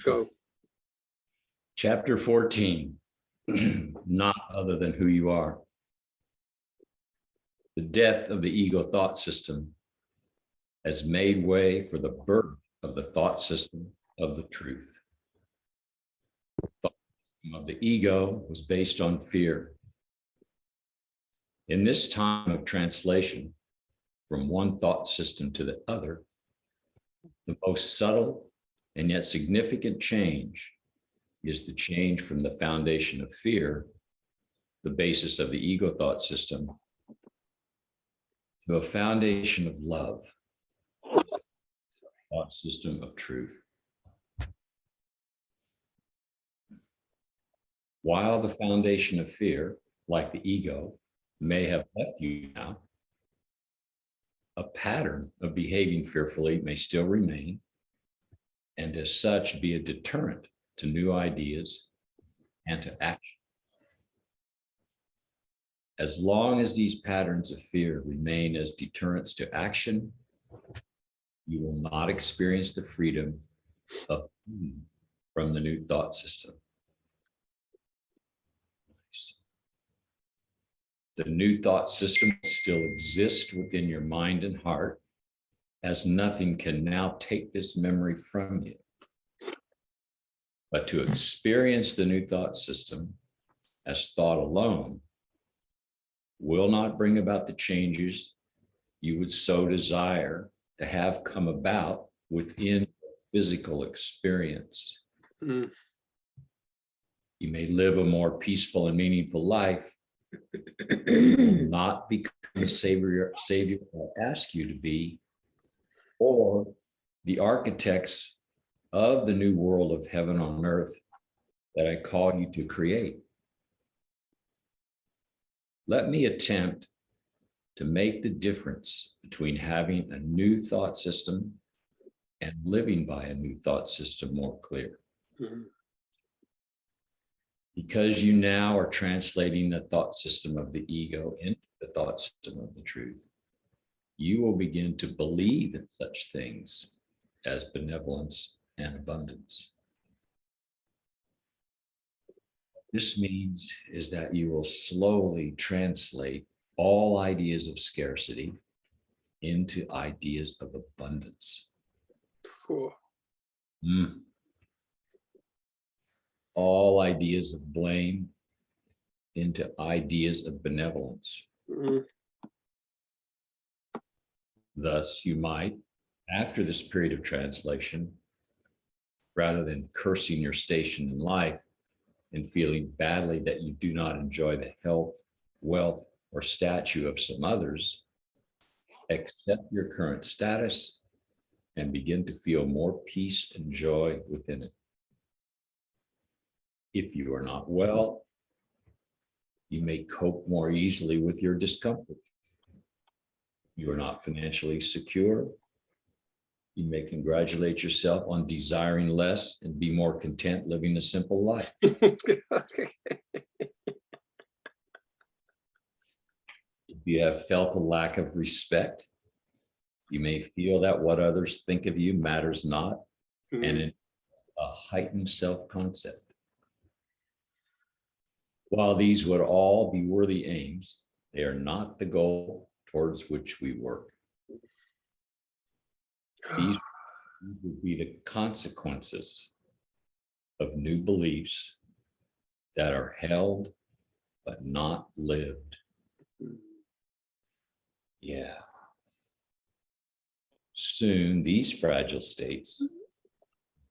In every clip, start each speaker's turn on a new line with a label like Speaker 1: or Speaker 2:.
Speaker 1: Go.
Speaker 2: Chapter 14, not other than who you are. The death of the ego thought system has made way for the birth of the thought system of the truth. The thought system of the ego was based on fear. In this time of translation from one thought system to the other, the most subtle and yet significant change is the change from the foundation of fear, the basis of the ego thought system, to a foundation of love, thought system of truth. While the foundation of fear, like the ego, may have left you now, a pattern of behaving fearfully may still remain, and as such be a deterrent to new ideas and to action. As long as these patterns of fear remain as deterrents to action, you will not experience the freedom of from the new thought system. The new thought system still exists within your mind and heart, as nothing can now take this memory from you. But to experience the new thought system as thought alone will not bring about the changes you would so desire to have come about within physical experience. You may live a more peaceful and meaningful life, not become the savior will ask you to be, or the architects of the new world of heaven on earth that I call you to create. Let me attempt to make the difference between having a new thought system and living by a new thought system more clear. Because you now are translating the thought system of the ego into the thought system of the truth, you will begin to believe in such things as benevolence and abundance. This means is that you will slowly translate all ideas of scarcity into ideas of abundance. All ideas of blame into ideas of benevolence. Thus, you might, after this period of translation, rather than cursing your station in life and feeling badly that you do not enjoy the health, wealth, or stature of some others, accept your current status and begin to feel more peace and joy within it. If you are not well, you may cope more easily with your discomfort. You are not financially secure. You may congratulate yourself on desiring less and be more content living a simple life. If you have felt a lack of respect, you may feel that what others think of you matters not, and in a heightened self-concept. While these would all be worthy aims, they are not the goal towards which we work. These would be the consequences of new beliefs that are held but not lived. Yeah. Soon, these fragile states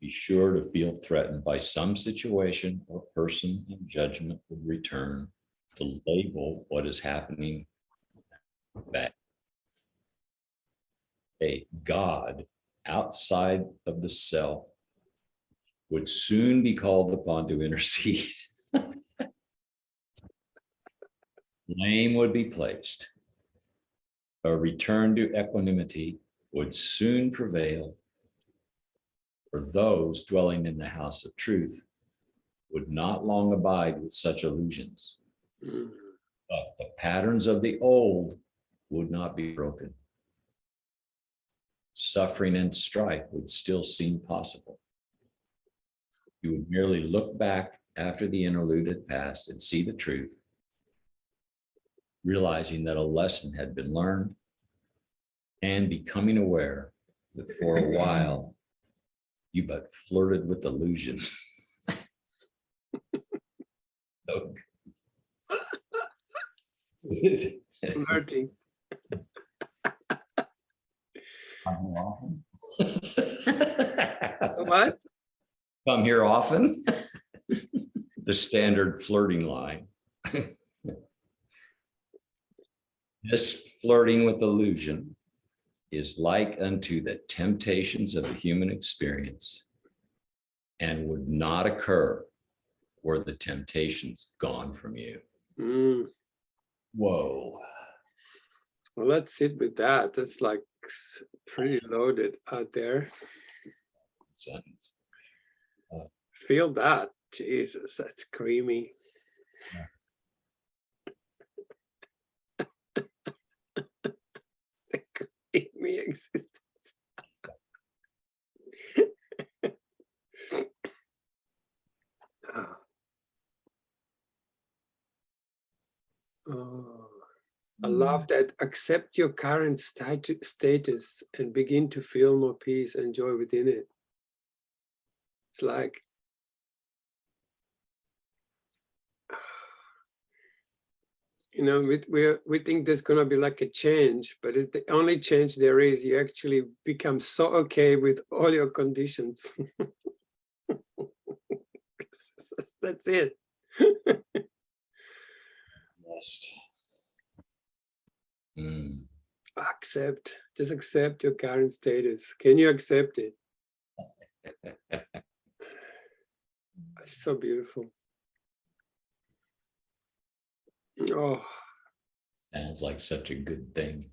Speaker 2: be sure to feel threatened by some situation or person, and judgment will return to label what is happening back. A God outside of the self would soon be called upon to intercede. Blame would be placed. A return to equanimity would soon prevail, for those dwelling in the house of truth would not long abide with such illusions. But the patterns of the old would not be broken. Suffering and strife would still seem possible. You would merely look back after the interlude had passed and see the truth, realizing that a lesson had been learned and becoming aware that for a while you but flirted with illusion.
Speaker 1: Flirting. What?
Speaker 2: Come here often? The standard flirting line. This flirting with illusion is like unto the temptations of the human experience and would not occur were the temptations gone from you. Whoa.
Speaker 1: Well, let's sit with that. That's like pretty loaded out there.
Speaker 2: Sentence.
Speaker 1: Feel that. Jesus, that's creamy. The creamy existence. Oh, I love that. Accept your current status and begin to feel more peace and joy within it. It's like, you know, we think there's going to be like a change, but it's the only change there is. You actually become so okay with all your conditions. That's it. Accept, just accept your current status. Can you accept it? It's so beautiful. Oh,
Speaker 2: sounds like such a good thing.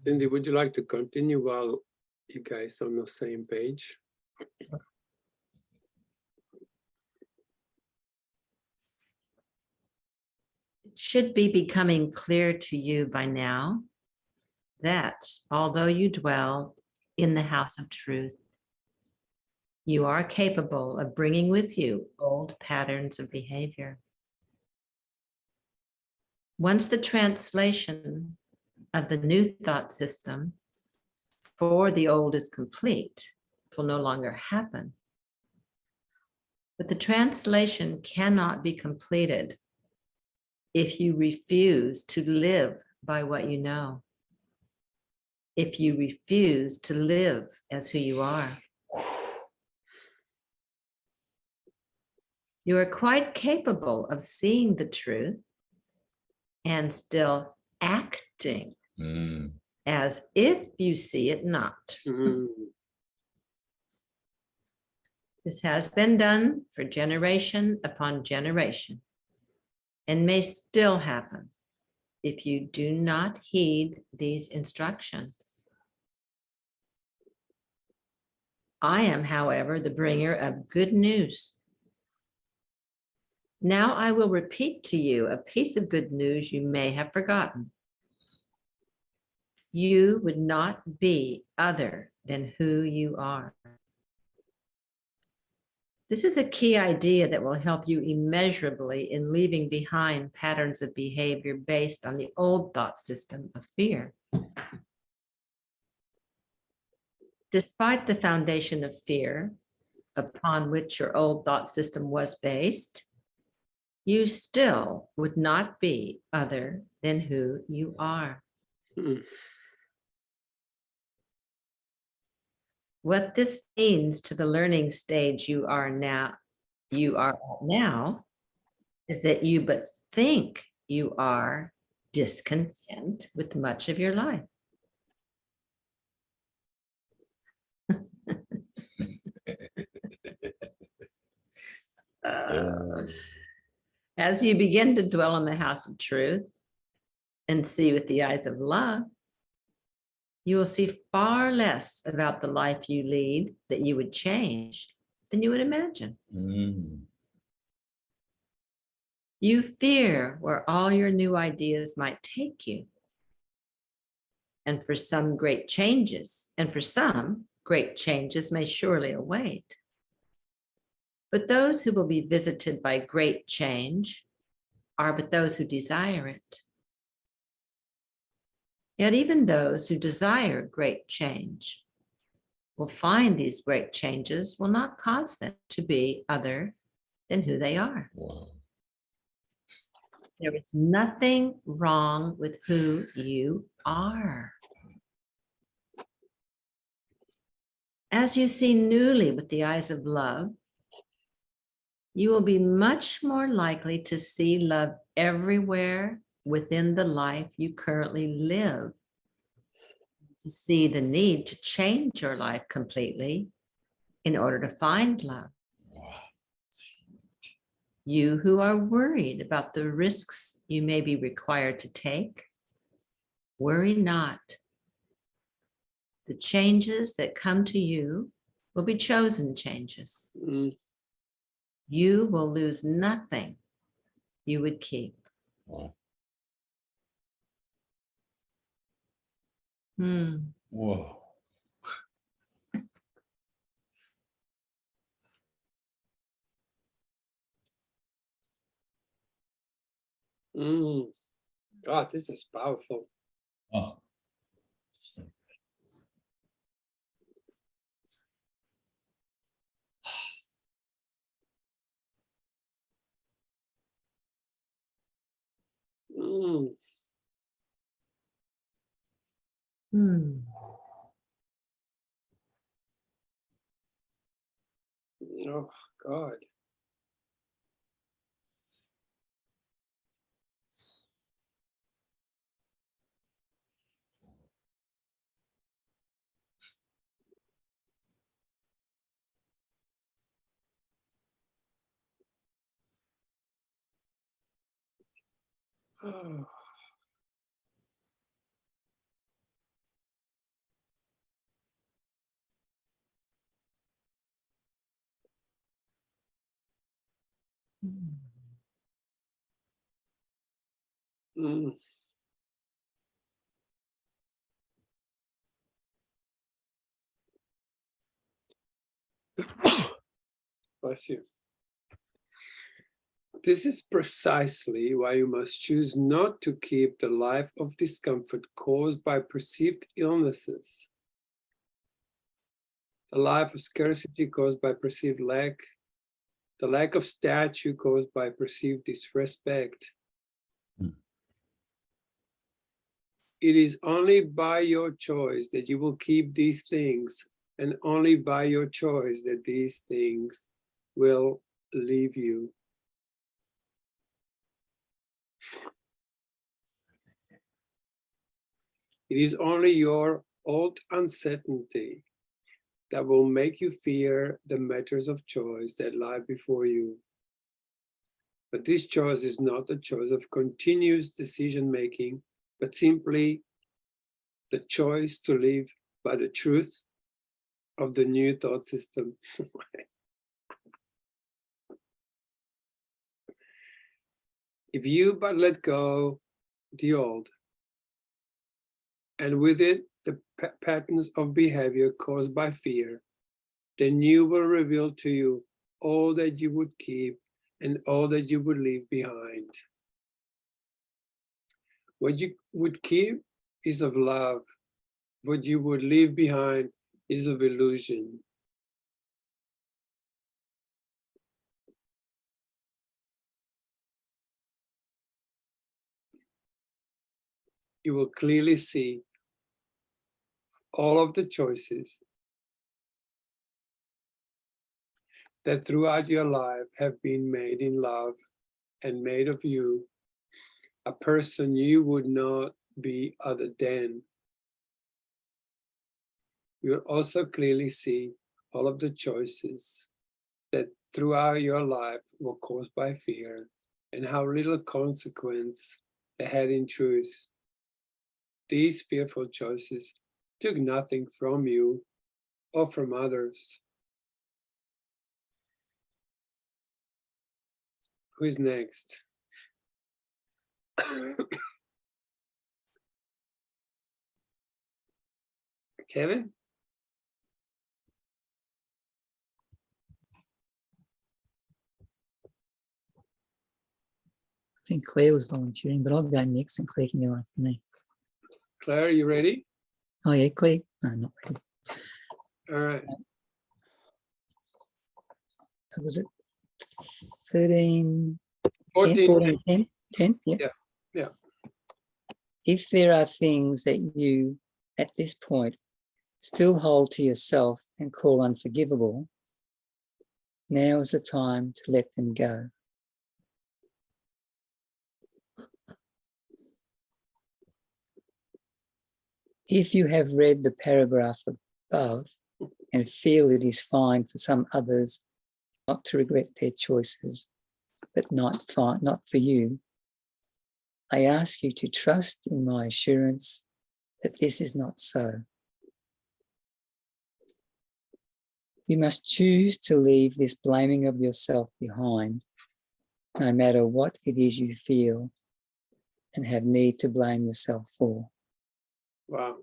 Speaker 1: Cindy, would you like to continue while you guys are on the same page?
Speaker 3: It should be becoming clear to you by now that although you dwell in the house of truth, you are capable of bringing with you old patterns of behavior. Once the translation of the new thought system for the old is complete, it will no longer happen. But the translation cannot be completed if you refuse to live by what you know, if you refuse to live as who you are. You are quite capable of seeing the truth and still acting as if you see it not. This has been done for generation upon generation and may still happen if you do not heed these instructions. I am, however, the bringer of good news. Now I will repeat to you a piece of good news you may have forgotten. You would not be other than who you are. This is a key idea that will help you immeasurably in leaving behind patterns of behavior based on the old thought system of fear. Despite the foundation of fear upon which your old thought system was based, you still would not be other than who you are. What this means to the learning stage you are at now is that you but think you are discontent with much of your life. As you begin to dwell in the house of truth and see with the eyes of love, you will see far less about the life you lead that you would change than you would imagine.
Speaker 2: Mm.
Speaker 3: You fear where all your new ideas might take you. And for some, great changes may surely await. But those who will be visited by great change are but those who desire it. Yet even those who desire great change will find these great changes will not cause them to be other than who they are.
Speaker 2: Wow.
Speaker 3: There is nothing wrong with who you are. As you see newly with the eyes of love, you will be much more likely to see love everywhere within the life you currently live, to see the need to change your life completely in order to find love.
Speaker 2: Wow.
Speaker 3: You who are worried about the risks you may be required to take, worry not. The changes that come to you will be chosen changes.
Speaker 1: Mm.
Speaker 3: You will lose nothing you would keep.
Speaker 2: Wow. Whoa.
Speaker 1: Mm. God, this is powerful.
Speaker 2: Oh.
Speaker 1: Mm.
Speaker 3: Hmm.
Speaker 1: Oh, God. Oh. Mm. Bless you. This is precisely why you must choose not to keep the life of discomfort caused by perceived illnesses, the life of scarcity caused by perceived lack, the lack of stature caused by perceived disrespect. It is only by your choice that you will keep these things, and only by your choice that these things will leave you. It is only your old uncertainty that will make you fear the matters of choice that lie before you. But this choice is not a choice of continuous decision-making, but simply the choice to live by the truth of the new thought system. If you but let go the old, and with it the patterns of behavior caused by fear, the new will reveal to you all that you would keep and all that you would leave behind. What you would keep is of love. What you would leave behind is of illusion. You will clearly see all of the choices that throughout your life have been made in love and made of you a person you would not be other than. You will also clearly see all of the choices that throughout your life were caused by fear and how little consequence they had in truth. These fearful choices took nothing from you or from others. Who's next? Kevin?
Speaker 4: I think Claire was volunteering, but I'll go next and Claire can go after me.
Speaker 1: Claire, are you ready?
Speaker 4: Oh yeah, Claire? No, not ready.
Speaker 1: All right.
Speaker 4: So was it 13,
Speaker 1: 14.
Speaker 4: 10, 14, 10? 10? Yeah.
Speaker 1: Yeah.
Speaker 4: If there are things that you, at this point, still hold to yourself and call unforgivable, now is the time to let them go. If you have read the paragraph above and feel it is fine for some others not to regret their choices, but not for you, I ask you to trust in my assurance that this is not so. You must choose to leave this blaming of yourself behind, no matter what it is you feel and have need to blame yourself for.
Speaker 1: Wow.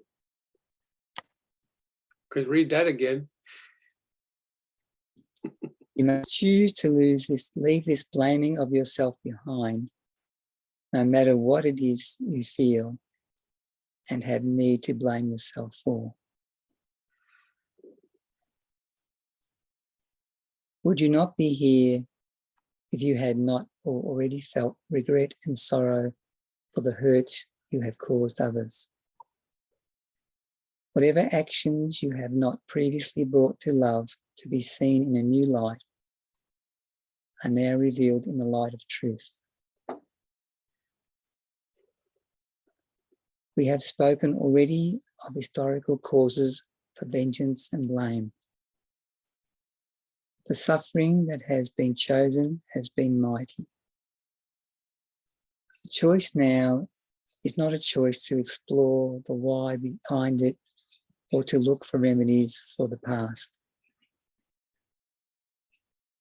Speaker 1: Could read that again.
Speaker 4: You must choose to leave this blaming of yourself behind, no matter what it is you feel and have need to blame yourself for. Would you not be here if you had not already felt regret and sorrow for the hurt you have caused others? Whatever actions you have not previously brought to love to be seen in a new light are now revealed in the light of truth. We have spoken already of historical causes for vengeance and blame. The suffering that has been chosen has been mighty. The choice now is not a choice to explore the why behind it or to look for remedies for the past.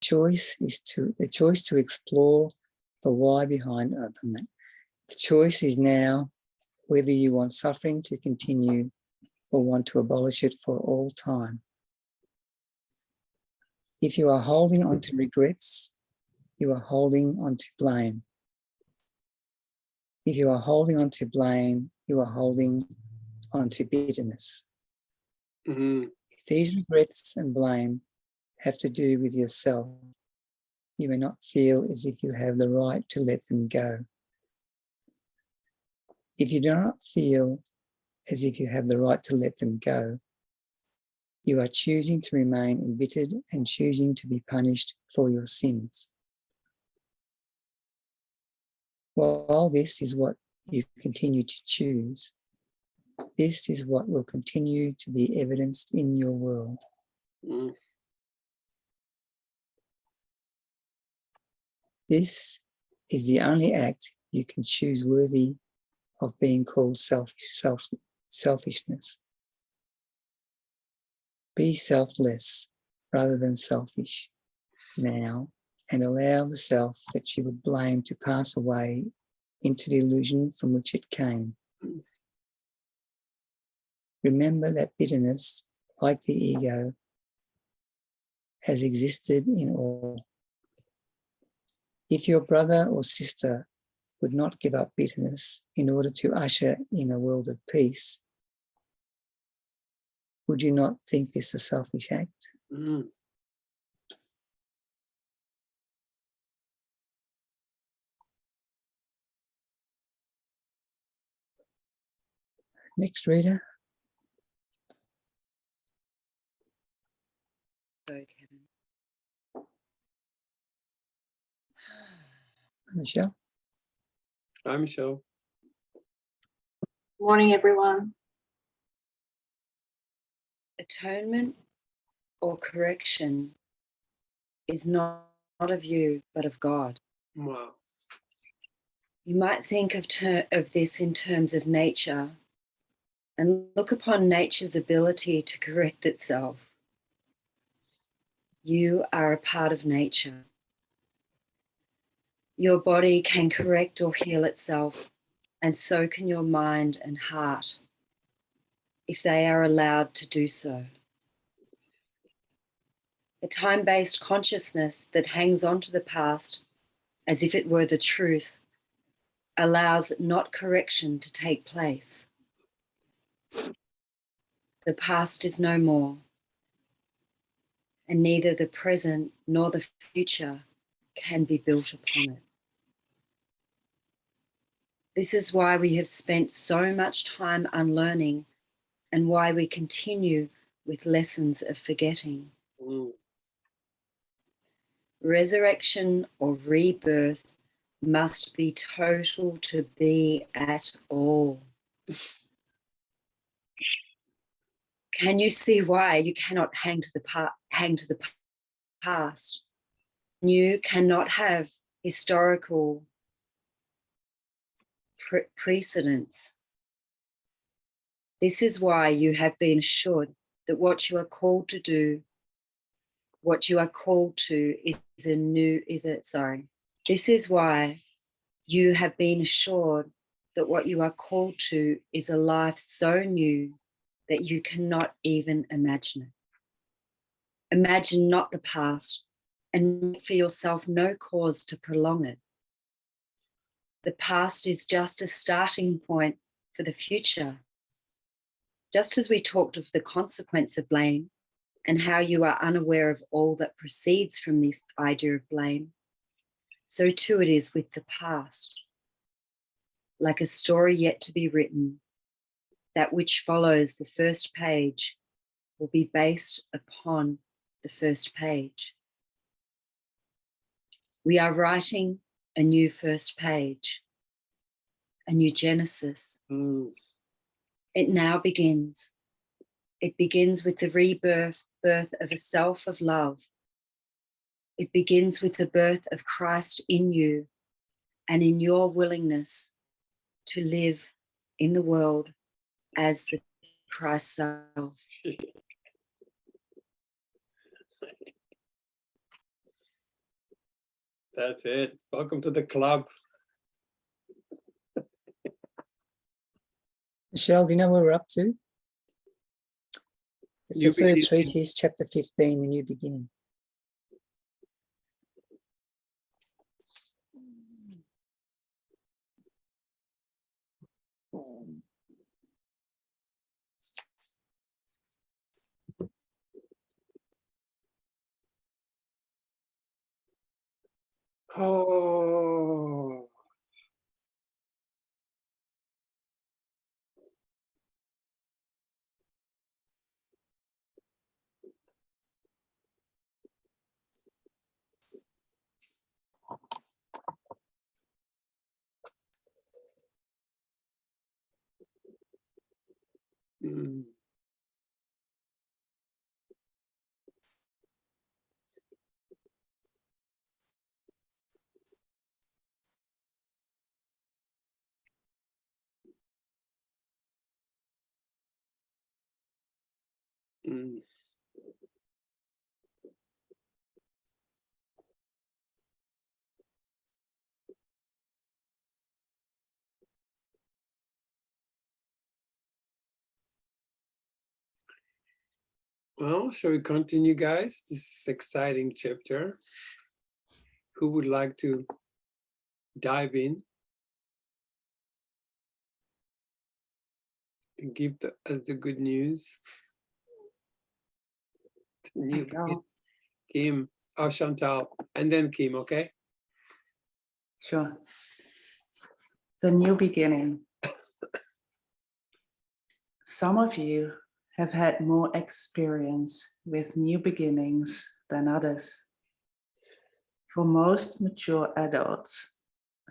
Speaker 4: The choice to explore the why behind it. The choice is now whether you want suffering to continue or want to abolish it for all time. If you are holding on to regrets, you are holding on to blame. If you are holding on to blame, you are holding on to bitterness.
Speaker 1: Mm-hmm.
Speaker 4: If these regrets and blame have to do with yourself, you may not feel as if you have the right to let them go. If you do not feel as if you have the right to let them go, you are choosing to remain embittered and choosing to be punished for your sins. While this is what you continue to choose, this is what will continue to be evidenced in your world.
Speaker 1: Mm.
Speaker 4: This is the only act you can choose worthy of being called selfishness. Be selfless rather than selfish now, and allow the self that you would blame to pass away into the illusion from which it came. Remember that bitterness, like the ego, has existed in all. If your brother or sister would not give up bitterness in order to usher in a world of peace, would you not think this a selfish act?
Speaker 1: Mm.
Speaker 4: Next reader.
Speaker 5: Sorry, Kevin.
Speaker 4: Michelle.
Speaker 1: Hi, Michelle.
Speaker 6: Morning, everyone.
Speaker 5: Atonement or correction is not of you, but of God.
Speaker 1: Wow.
Speaker 5: You might think of this in terms of nature and look upon nature's ability to correct itself. You are a part of nature. Your body can correct or heal itself, and so can your mind and heart, if they are allowed to do so. The time-based consciousness that hangs on to the past as if it were the truth allows not correction to take place. The past is no more, and neither the present nor the future can be built upon it. This is why we have spent so much time unlearning and why we continue with lessons of forgetting.
Speaker 1: Mm.
Speaker 5: Resurrection or rebirth must be total to be at all. Can you see why you cannot hang to the past? You cannot have historical precedents. This is why you have been assured that what you are called to do, what you are called to This is why you have been assured that what you are called to is a life so new that you cannot even imagine it. Imagine not the past and make for yourself no cause to prolong it. The past is just a starting point for the future. Just as we talked of the consequence of blame and how you are unaware of all that proceeds from this idea of blame, so too it is with the past. Like a story yet to be written, that which follows the first page will be based upon the first page. We are writing a new first page, a new Genesis.
Speaker 1: Mm.
Speaker 5: It now begins. It begins with the rebirth of a self of love. It begins with the birth of Christ in you and in your willingness to live in the world as the Christ self.
Speaker 1: That's it. Welcome to the club.
Speaker 4: Michelle, do you know where we're up to? It's
Speaker 1: New
Speaker 4: the third
Speaker 1: beginning.
Speaker 4: treatise, chapter 15, the new beginning.
Speaker 1: Oh. Mm. Mm. Well, shall we continue, guys? This is an exciting chapter. Who would like to dive in and give us the good news? The new
Speaker 6: go.
Speaker 1: Kim, oh, Chantal, and then Kim, okay?
Speaker 6: Sure. The new beginning. Some of you have had more experience with new beginnings than others. For most mature adults,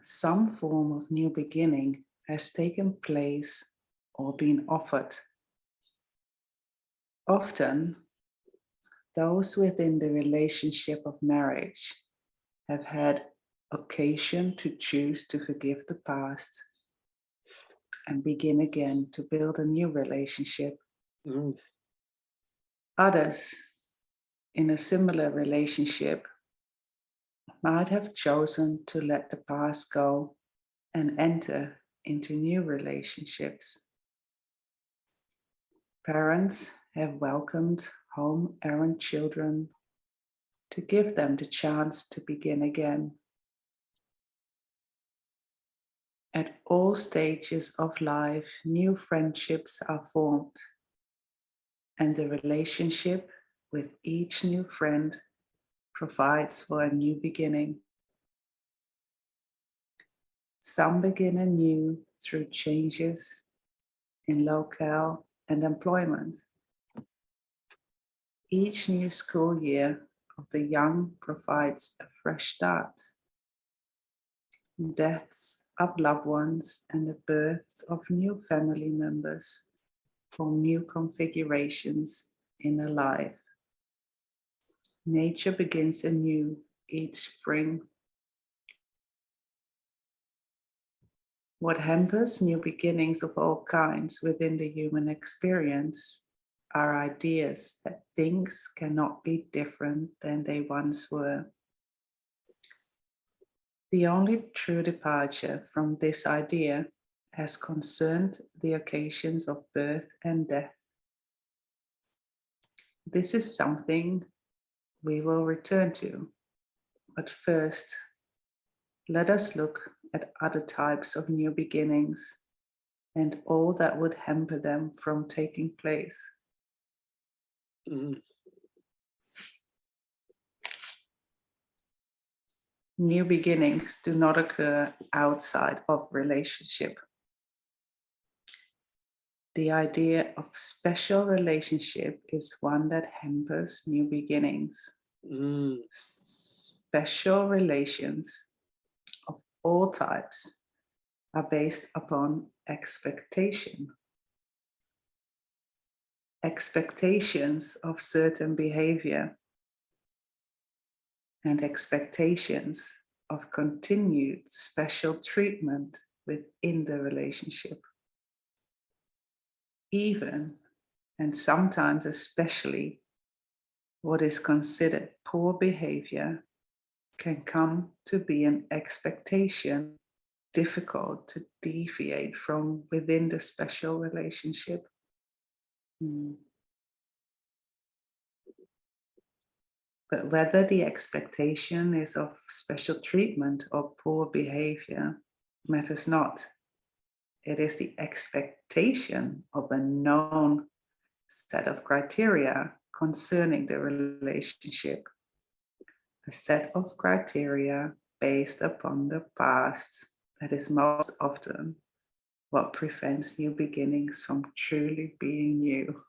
Speaker 6: some form of new beginning has taken place or been offered. Often, those within the relationship of marriage have had occasion to choose to forgive the past and begin again to build a new relationship.
Speaker 1: Mm.
Speaker 6: Others in a similar relationship might have chosen to let the past go and enter into new relationships. Parents have welcomed home errant children to give them the chance to begin again. At all stages of life, new friendships are formed, and the relationship with each new friend provides for a new beginning. Some begin anew through changes in locale and employment. Each new school year of the young provides a fresh start. Deaths of loved ones and the births of new family members form new configurations in a life. Nature begins anew each spring. What hampers new beginnings of all kinds within the human experience are ideas that things cannot be different than they once were. The only true departure from this idea has concerned the occasions of birth and death. This is something we will return to, but first, let us look at other types of new beginnings and all that would hamper them from taking place.
Speaker 1: Mm.
Speaker 6: New beginnings do not occur outside of relationship. The idea of special relationship is one that hampers new beginnings.
Speaker 1: Mm.
Speaker 6: Special relations of all types are based upon expectation. Expectations of certain behavior and expectations of continued special treatment within the relationship. Even, and sometimes especially, what is considered poor behavior can come to be an expectation difficult to deviate from within the special relationship. But whether the expectation is of special treatment or poor behavior matters not. It is the expectation of a known set of criteria concerning the relationship. A set of criteria based upon the past that is most often what prevents new beginnings from truly being new.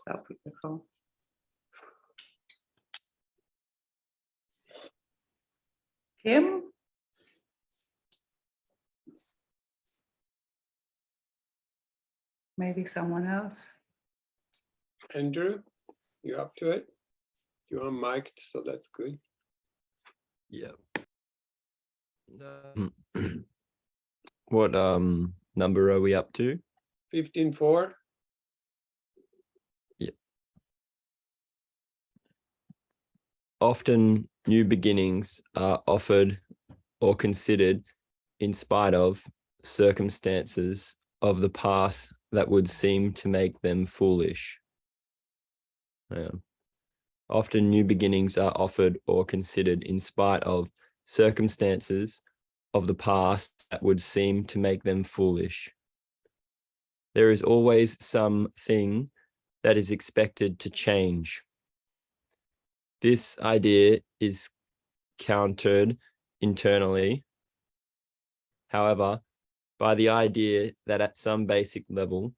Speaker 6: So beautiful. Kim? Maybe someone else?
Speaker 1: Andrew, you up to it? You are mic'd, so that's good.
Speaker 7: Yeah. What number are we up to?
Speaker 1: 15:4.
Speaker 7: Often new beginnings are offered or considered in spite of circumstances of the past that would seem to make them foolish. Often new beginnings are offered or considered in spite of circumstances of the past that would seem to make them foolish. There is always something that is expected to change. This idea is countered internally, however, by the idea that at some basic level,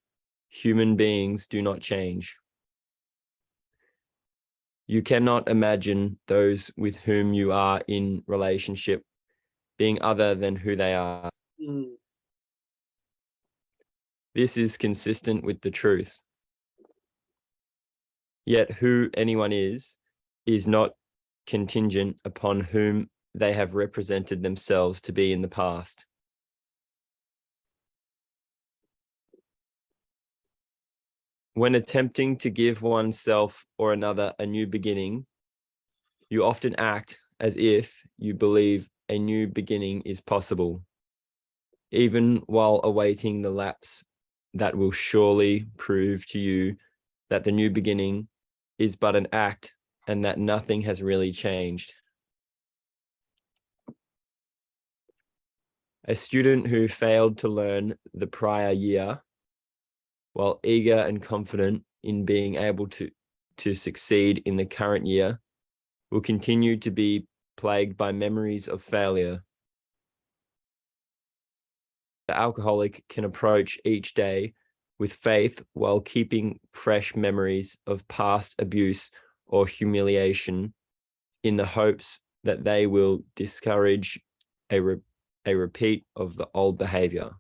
Speaker 7: human beings do not change. You cannot imagine those with whom you are in relationship being other than who they are. This is consistent with the truth. Yet who anyone is not contingent upon whom they have represented themselves to be in the past. When attempting to give oneself or another a new beginning, You often act as if you believe a new beginning is possible, even while awaiting the lapse that will surely prove to you that the new beginning is but an act and that nothing has really changed. A student who failed to learn the prior year, while eager and confident in being able to succeed in the current year, will continue to be plagued by memories of failure. The alcoholic can approach each day with faith while keeping fresh memories of past abuse or humiliation in the hopes that they will discourage a repeat of the old behavior.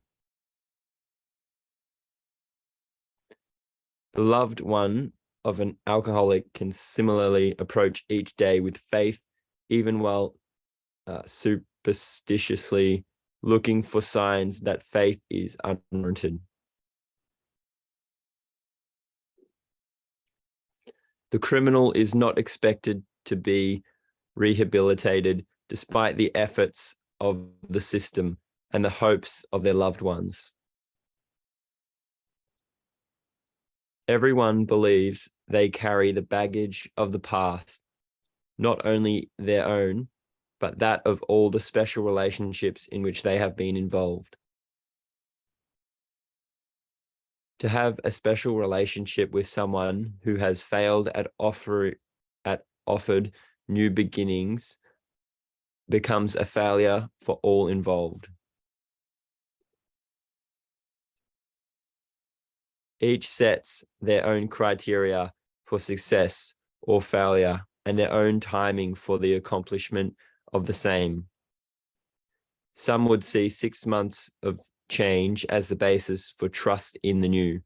Speaker 7: The loved one of an alcoholic can similarly approach each day with faith, even while superstitiously looking for signs that faith is unwarranted. The criminal is not expected to be rehabilitated despite the efforts of the system and the hopes of their loved ones. Everyone believes they carry the baggage of the past, not only their own, but that of all the special relationships in which they have been involved. To have a special relationship with someone who has failed at offered new beginnings becomes a failure for all involved. Each sets their own criteria for success or failure and their own timing for the accomplishment of the same. Some would see 6 months of change as the basis for trust in the new.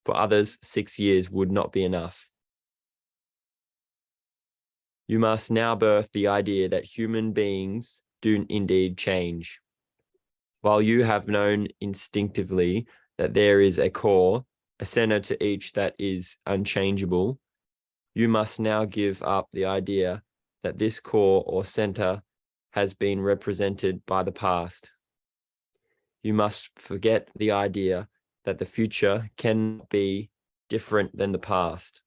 Speaker 7: For others, 6 years would not be enough. You must now birth the idea that human beings do indeed change. While you have known instinctively that there is a core, a center to each that is unchangeable, you must now give up the idea that this core or center has been represented by the past. You must forget the idea that the future can be different than the past.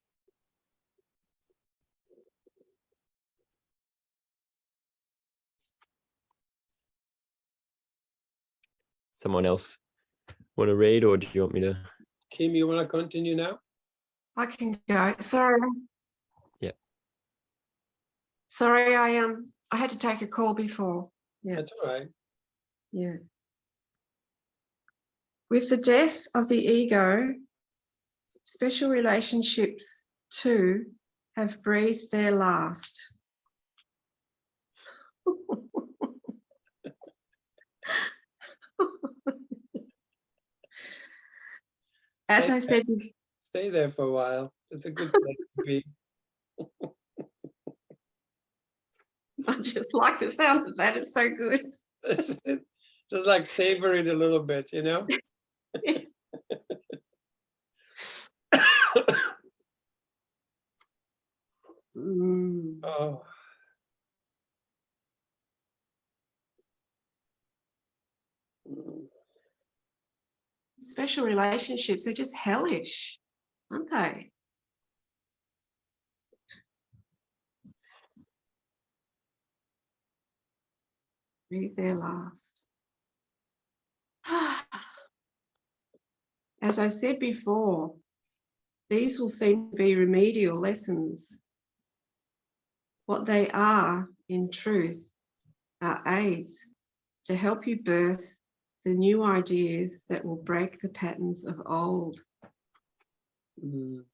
Speaker 7: Someone else want to read, or do you want me to?
Speaker 1: Kim, you want to continue now?
Speaker 8: I can go. Sorry.
Speaker 7: Yeah.
Speaker 8: Sorry, I had to take a call before. Yeah.
Speaker 1: That's all right.
Speaker 8: Yeah. With the death of the ego, special relationships too have breathed their last. As I said before,
Speaker 1: Stay there for a while. It's a good place to be.
Speaker 8: I just like the sound of that. It's so good.
Speaker 1: Just like savor it a little bit, you know? Oh.
Speaker 8: Special relationships, they're just hellish, aren't they? Breathe their last. As I said before, these will seem to be remedial lessons. What they are, in truth, are aids to help you birth the new ideas that will break the patterns of old.
Speaker 1: Mm.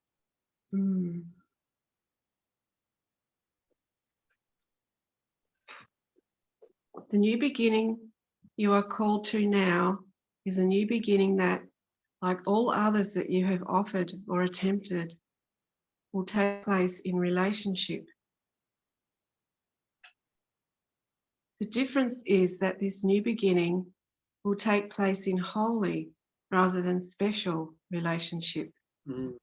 Speaker 8: The new beginning you are called to now is a new beginning that, like all others that you have offered or attempted, will take place in relationship. The difference is that this new beginning will take place in holy rather than special relationship.
Speaker 1: Mm.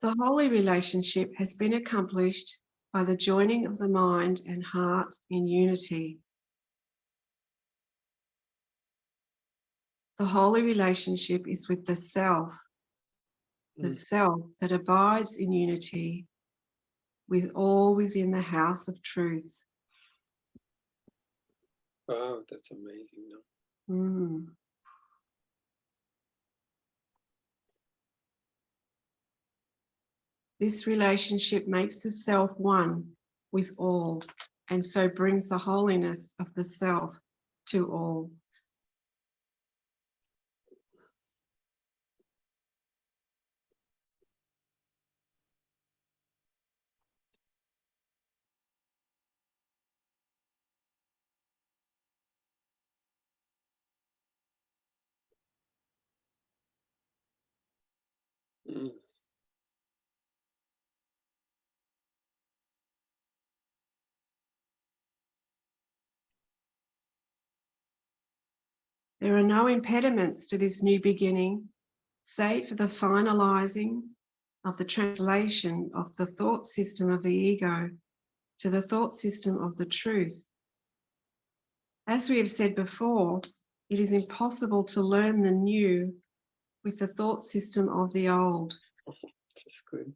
Speaker 8: The holy relationship has been accomplished by the joining of the mind and heart in unity. The holy relationship is with the self that abides in unity with all within the house of truth.
Speaker 1: Wow, that's amazing. No?
Speaker 8: Mm. This relationship makes the self one with all, and so brings the holiness of the self to all.
Speaker 1: Mm.
Speaker 8: There are no impediments to this new beginning, save for the finalizing of the translation of the thought system of the ego to the thought system of the truth. As we have said before, it is impossible to learn the new with the thought system of the old.
Speaker 1: That's good.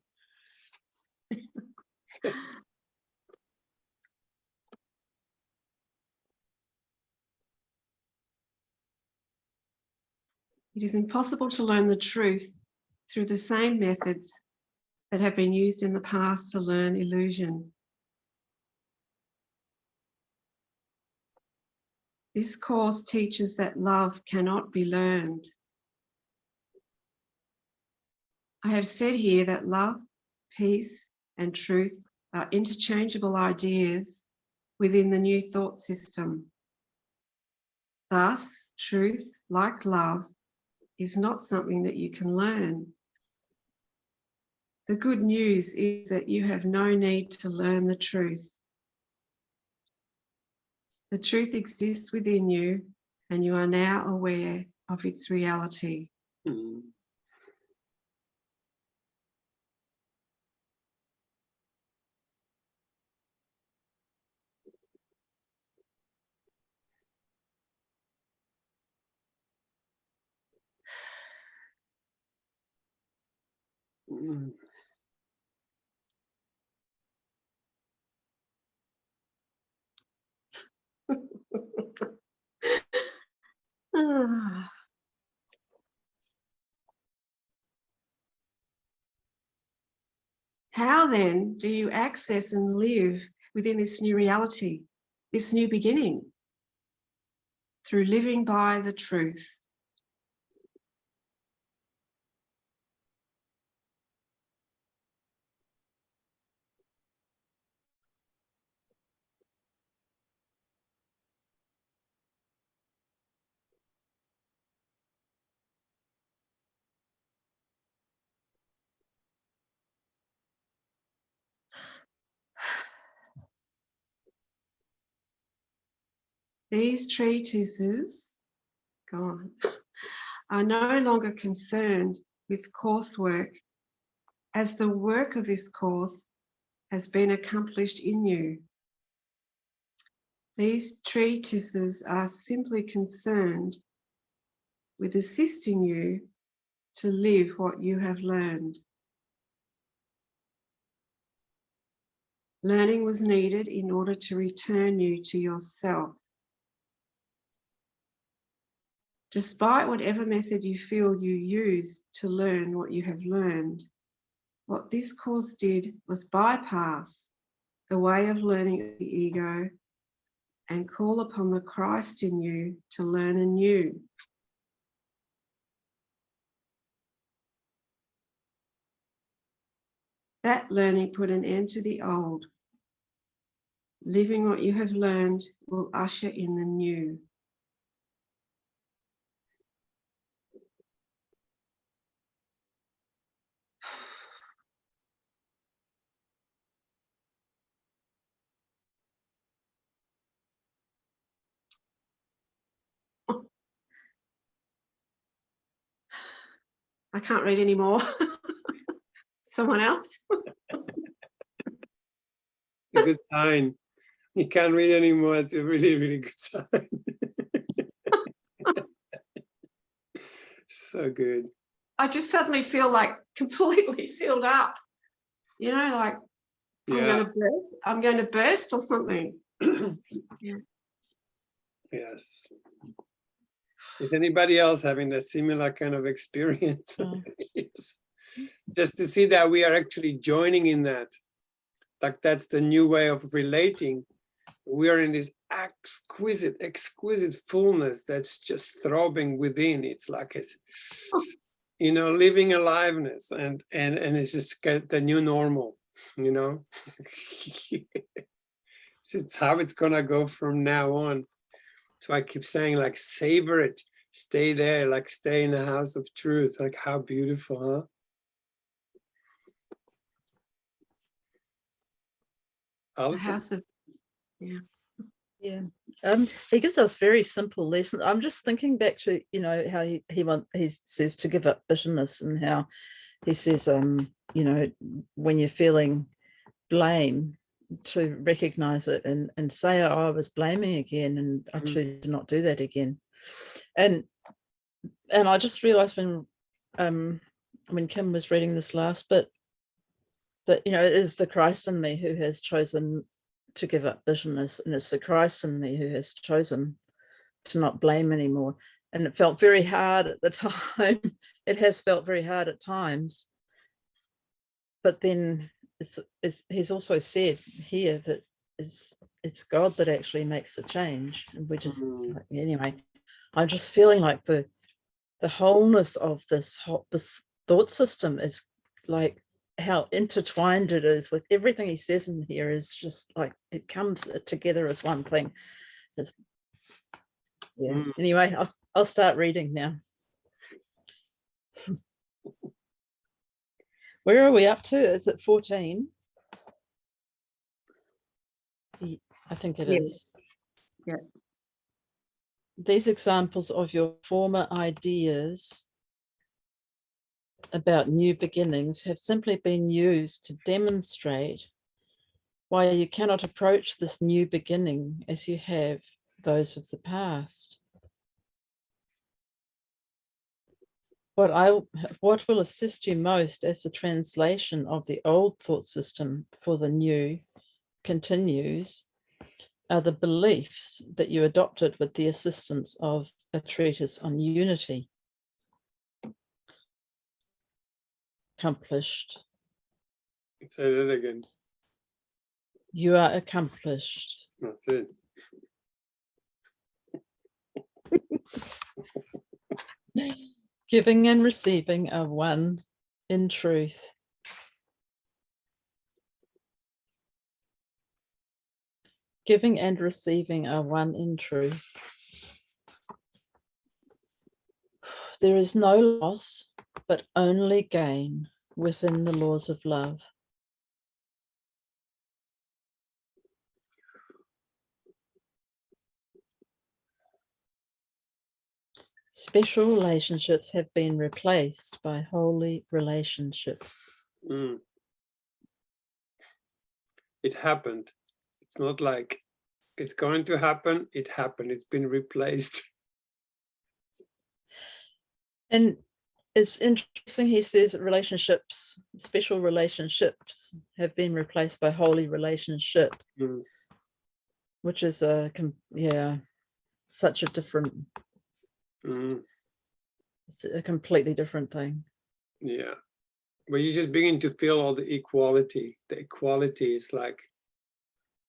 Speaker 8: It is impossible to learn the truth through the same methods that have been used in the past to learn illusion. This course teaches that love cannot be learned. I have said here that love, peace, and truth are interchangeable ideas within the new thought system. Thus, truth, like love, is not something that you can learn. The good news is that you have no need to learn the truth. The truth exists within you, and you are now aware of its reality.
Speaker 1: Mm. Mm.
Speaker 8: Ah. How then do you access and live within this new reality, this new beginning? Through living by the truth. These treatises, God, are no longer concerned with coursework, as the work of this course has been accomplished in you. These treatises are simply concerned with assisting you to live what you have learned. Learning was needed in order to return you to yourself. Despite whatever method you feel you used to learn what you have learned, what this course did was bypass the way of learning of the ego and call upon the Christ in you to learn anew. That learning put an end to the old. Living what you have learned will usher in the new. I can't read anymore. someone else.
Speaker 1: A good sign. You can't read anymore. It's a really, really good sign. So good.
Speaker 8: I just suddenly feel like completely filled up. You know, like
Speaker 1: Yeah.
Speaker 8: I'm going to burst or something. Yeah.
Speaker 1: Yes. Is anybody else having a similar kind of experience? Yes. Just to see that we are actually joining in that. Like that's the new way of relating. We are in this exquisite fullness that's just throbbing within. It's like it's, you know, living aliveness, and it's just the new normal, you know. It's how it's gonna go from now on. So I keep saying, like, savor it, stay there, like stay in the house of truth. Like, how beautiful, huh?
Speaker 8: The
Speaker 1: Alison?
Speaker 8: house of, yeah.
Speaker 9: Yeah. He gives us very simple lessons. I'm just thinking back to, you know, how he says to give up bitterness, and how he says, you know, when you're feeling blame, to recognize it and say, oh, I was blaming again, and I choose to not do that again. And I just realized when Kim was reading this last bit, that, you know, it is the Christ in me who has chosen to give up bitterness, and it's the Christ in me who has chosen to not blame anymore. And it felt very hard at the time. It has felt very hard at times, but then he's also said here that it's God that actually makes the change, and we just anyway. I'm just feeling like the wholeness of this thought system is like how intertwined it is with everything he says in here. Is just like it comes together as one thing. It's, yeah. Anyway, I'll start reading now. Where are we up to? Is it 14? I think it is.
Speaker 8: Yeah.
Speaker 9: These examples of your former ideas about new beginnings have simply been used to demonstrate why you cannot approach this new beginning as you have those of the past. What will assist you most as the translation of the old thought system for the new continues are the beliefs that you adopted with the assistance of a treatise on unity. Accomplished.
Speaker 1: Say that again.
Speaker 9: You are accomplished.
Speaker 1: That's it.
Speaker 9: Giving and receiving are one in truth. Giving and receiving are one in truth. There is no loss, but only gain within the laws of love. Special relationships have been replaced by holy relationships.
Speaker 1: It happened. It's not like it's going to happen. It happened. It's been replaced.
Speaker 9: And it's interesting, he says relationships, special relationships have been replaced by holy relationship, which is such a different, it's a completely different thing.
Speaker 1: Yeah. But you just begin to feel all the equality. The equality is like,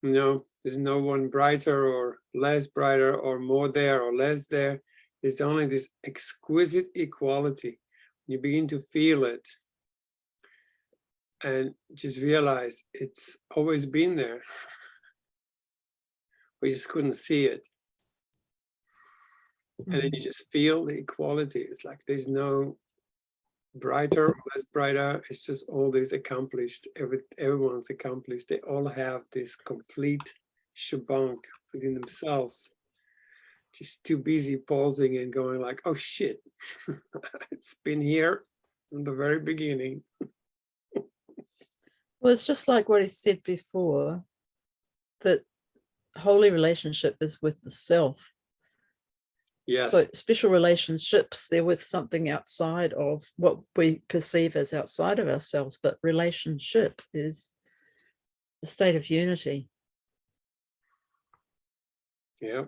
Speaker 1: you know, there's no one brighter or less brighter or more there or less there. There's only this exquisite equality. You begin to feel it and just realize it's always been there. We just couldn't see it. And then you just feel the equality. It's like there's no brighter or less brighter. It's just all this accomplished. Everyone's accomplished. They all have this complete shebang within themselves. Just too busy pausing and going like, oh shit, it's been here from the very beginning.
Speaker 9: Well, it's just like what he said before, that holy relationship is with the self.
Speaker 1: Yes.
Speaker 9: So special relationships, they're with something outside of what we perceive as outside of ourselves, but relationship is the state of unity.
Speaker 1: Yeah.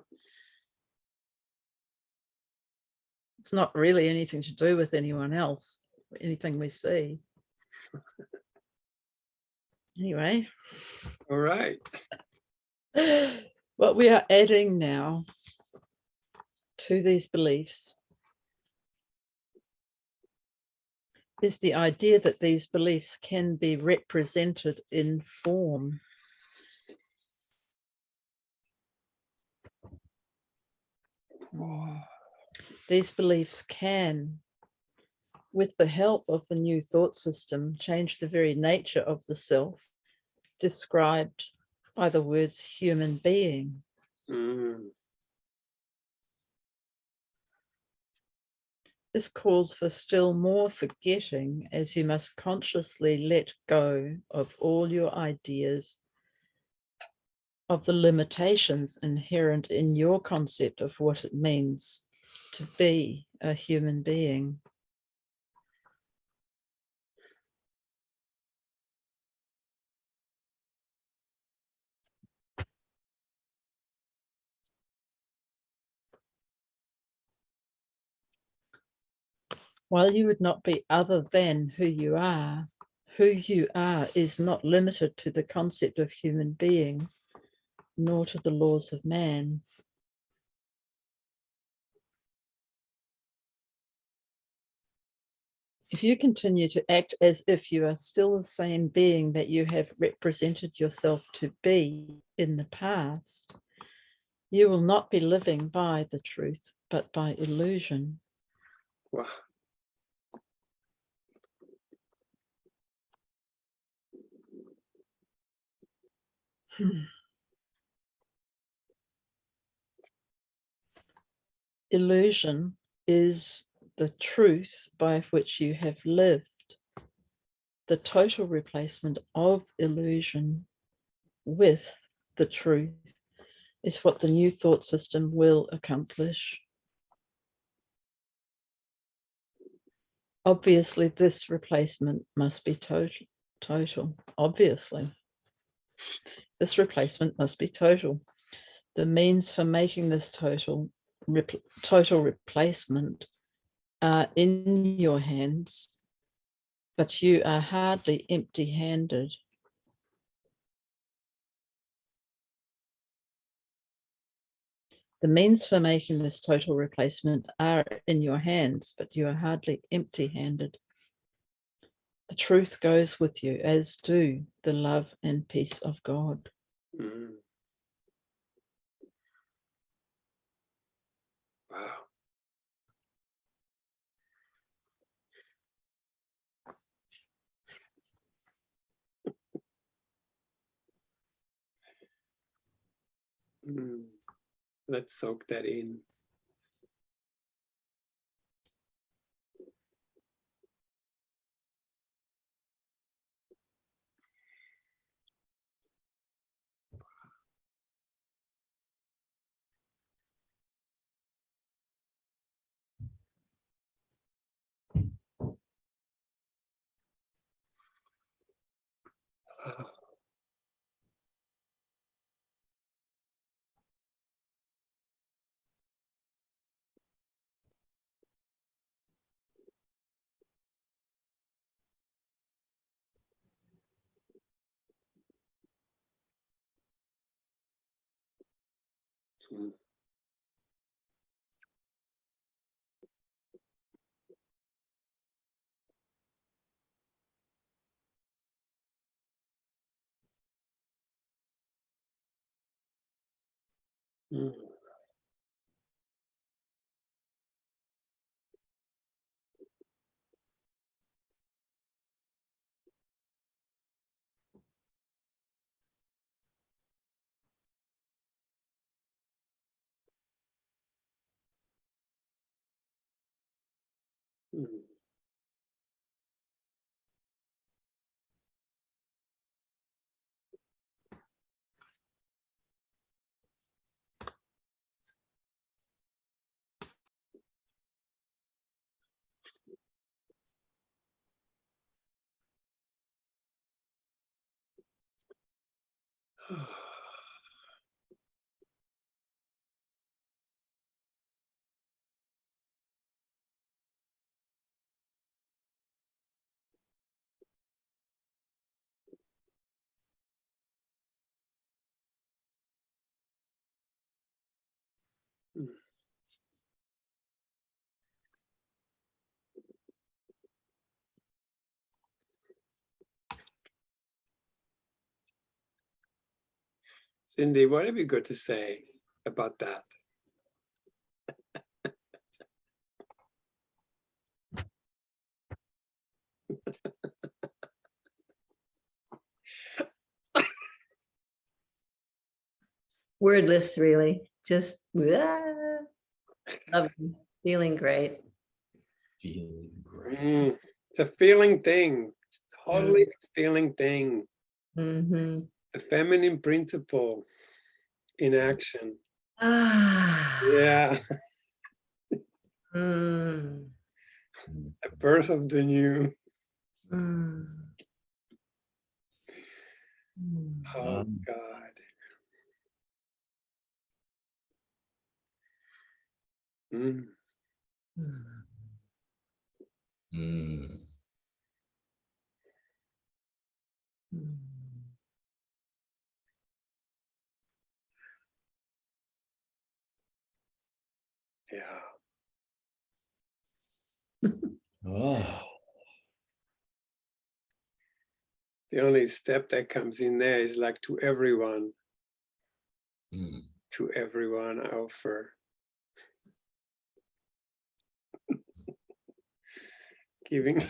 Speaker 9: It's not really anything to do with anyone else, anything we see. Anyway.
Speaker 1: All right.
Speaker 9: What we are adding now to these beliefs is the idea that these beliefs can be represented in form. These beliefs can, with the help of the new thought system, change the very nature of the self described by the words human being.
Speaker 1: Mm.
Speaker 9: This calls for still more forgetting, as you must consciously let go of all your ideas of the limitations inherent in your concept of what it means to be a human being. While you would not be other than who you are is not limited to the concept of human being, nor to the laws of man. If you continue to act as if you are still the same being that you have represented yourself to be in the past, you will not be living by the truth, but by illusion.
Speaker 1: Wow.
Speaker 9: Illusion is the truth by which you have lived. The total replacement of illusion with the truth is what the new thought system will accomplish. Obviously, this replacement must be total. Obviously, this replacement must be total. The means for making this total replacement are in your hands, but you are hardly empty-handed. The means for making this total replacement are in your hands, but you are hardly empty-handed. The truth goes with you, as do the love and peace of God.
Speaker 1: Mm. Wow. Mm. Let's soak that in. Mm. Mm. Mm. Cindy, what have you got to say about that?
Speaker 3: Wordless, really. Just loving, feeling great.
Speaker 2: Feeling great.
Speaker 1: It's a feeling thing. It's totally a feeling thing.
Speaker 3: Mm-hmm.
Speaker 1: The feminine principle in action.
Speaker 3: Ah.
Speaker 1: Yeah,
Speaker 3: Mm.
Speaker 1: the birth of the new.
Speaker 3: Mm. Mm.
Speaker 1: Oh God. Mm.
Speaker 2: Mm.
Speaker 3: Mm.
Speaker 1: Yeah.
Speaker 2: Oh.
Speaker 1: The only step that comes in there is like to everyone.
Speaker 2: Mm.
Speaker 1: To everyone I offer. Giving.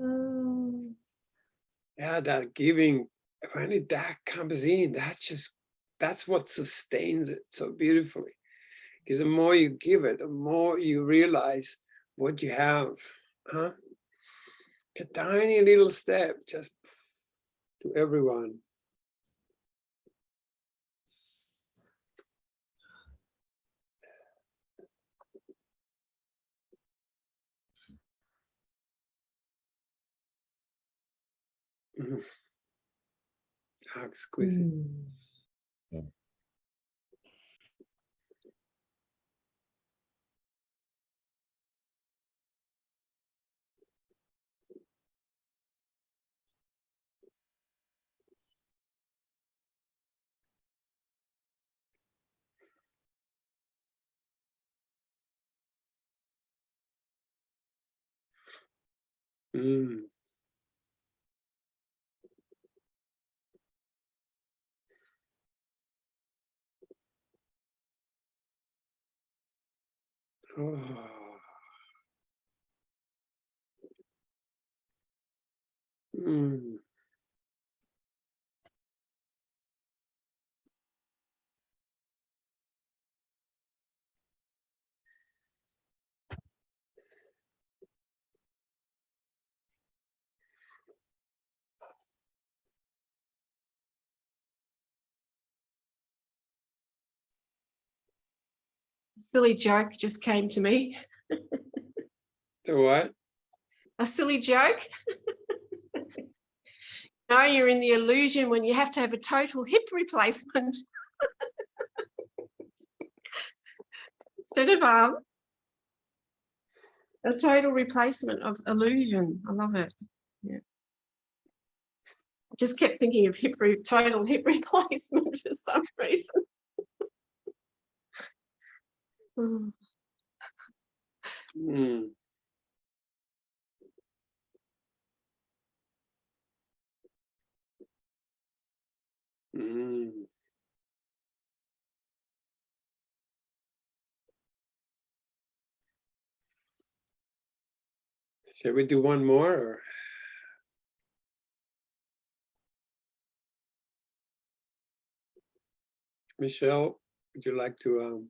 Speaker 3: Oh.
Speaker 1: Yeah, that giving, when that comes in, that's what sustains it so beautifully. Because the more you give it, the more you realize what you have. Huh? A tiny little step, just to everyone. Mhm. How exquisite.
Speaker 3: Mm.
Speaker 1: Mm. Oh. Mm.
Speaker 8: Silly joke just came to me.
Speaker 1: The what?
Speaker 8: A silly joke. Now you're in the illusion when you have to have a total hip replacement instead of a total replacement of illusion. I love it. Yeah. I just kept thinking of total hip replacement for some reason.
Speaker 1: Mm. Mm. Shall we do one more? Or? Michelle, would you like to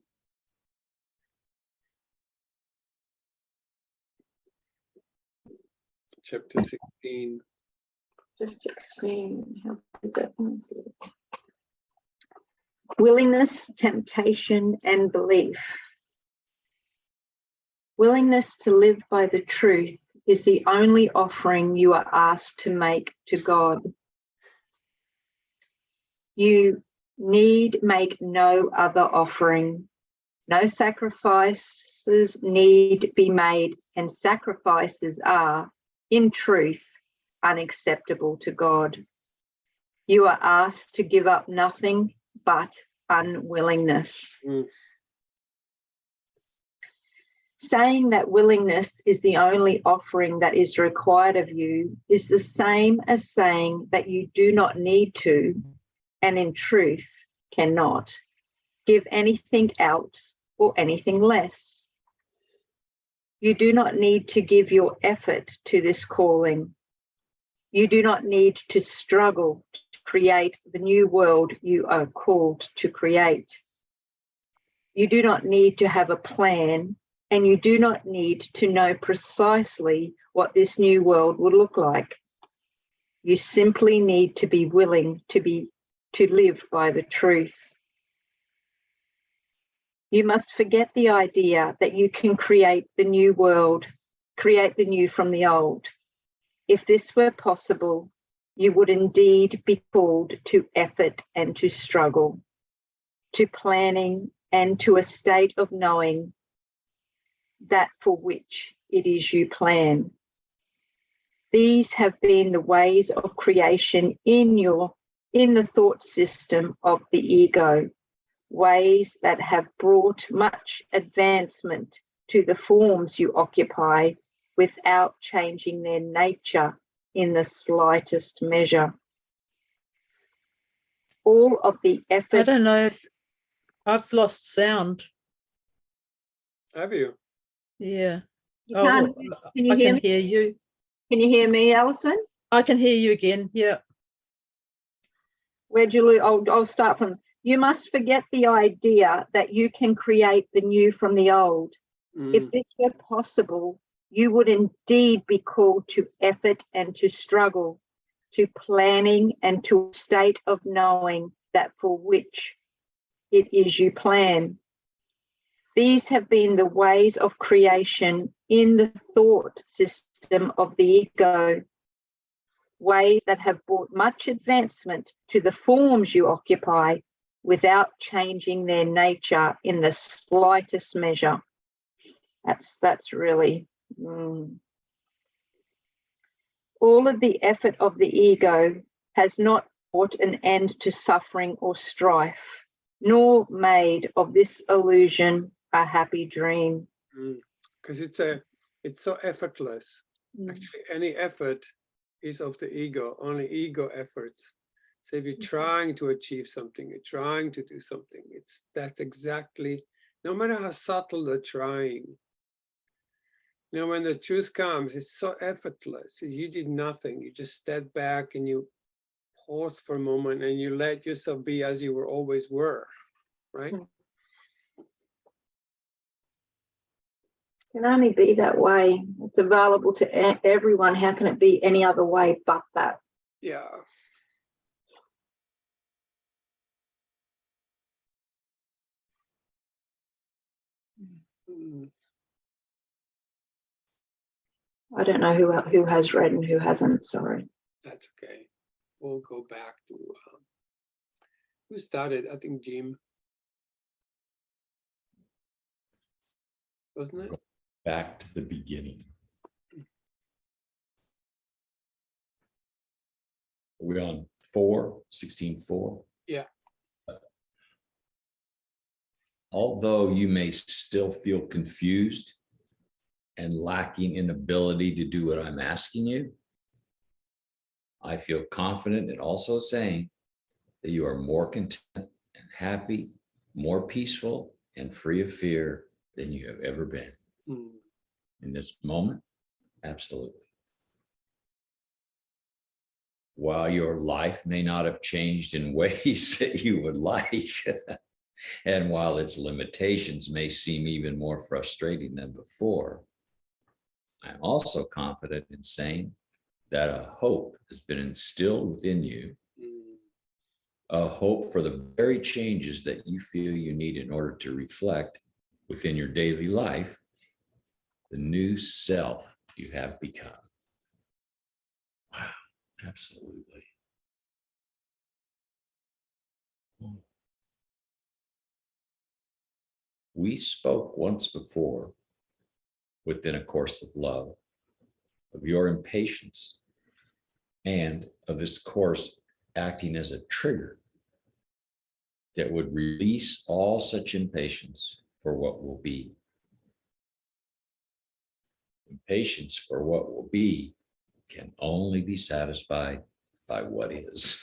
Speaker 1: chapter 16?
Speaker 10: Just 16. How is that? Willingness, temptation, and belief. Willingness to live by the truth is the only offering you are asked to make to God. You need make no other offering. No sacrifices need be made, and sacrifices are, in truth, unacceptable to God. You are asked to give up nothing but unwillingness. Saying that willingness is the only offering that is required of you is the same as saying that you do not need to, and in truth cannot, give anything else or anything less. You do not need to give your effort to this calling. You do not need to struggle to create the new world you are called to create. You do not need to have a plan, and you do not need to know precisely what this new world would look like. You simply need to be willing to live by the truth. You must forget the idea that you can create the new world, create the new from the old. If this were possible, you would indeed be called to effort and to struggle, to planning and to a state of knowing that for which it is you plan. These have been the ways of creation in the thought system of the ego, ways that have brought much advancement to the forms you occupy without changing their nature in the slightest measure. All of the effort.
Speaker 9: I don't know if I've lost sound.
Speaker 1: Have you?
Speaker 9: Yeah.
Speaker 10: You can't, can you
Speaker 9: I
Speaker 10: hear
Speaker 9: can
Speaker 10: me?
Speaker 9: hear you.
Speaker 10: Can you hear me, Alison?
Speaker 9: I can hear you again. Yeah.
Speaker 10: Where'd you lose? I'll start from. You must forget the idea that you can create the new from the old. If this were possible, you would indeed be called to effort and to struggle, to planning and to a state of knowing that for which it is you plan. These have been the ways of creation in the thought system of the ego, ways that have brought much advancement to the forms you occupy without changing their nature in the slightest measure. That's really all of the effort of the ego has not brought an end to suffering or strife, nor made of this illusion a happy dream.
Speaker 1: Because it's so effortless. Actually, any effort is of the ego, only ego efforts. So if you're trying to achieve something, you're trying to do something, that's exactly, no matter how subtle the trying. You know, when the truth comes, it's so effortless. You did nothing. You just step back and you pause for a moment and you let yourself be as you always were, right?
Speaker 10: It can only be that way. It's available to everyone. How can it be any other way but that?
Speaker 1: Yeah.
Speaker 10: I don't know who has read and who hasn't, sorry.
Speaker 1: That's okay. We'll go back to who started? I think Jim. Wasn't it?
Speaker 2: Back to the beginning. Are we on 16:4?
Speaker 1: Yeah.
Speaker 2: Although you may still feel confused and lacking in ability to do what I'm asking you, I feel confident in also saying that you are more content and happy, more peaceful and free of fear than you have ever been. In this moment, absolutely. While your life may not have changed in ways that you would like, and while its limitations may seem even more frustrating than before, I'm also confident in saying that a hope has been instilled within you a hope for the very changes that you feel you need in order to reflect within your daily life the new self you have become. Wow, absolutely. We spoke once before within A Course of Love of your impatience and of this course acting as a trigger that would release all such impatience for what will be. Impatience for what will be can only be satisfied by what is.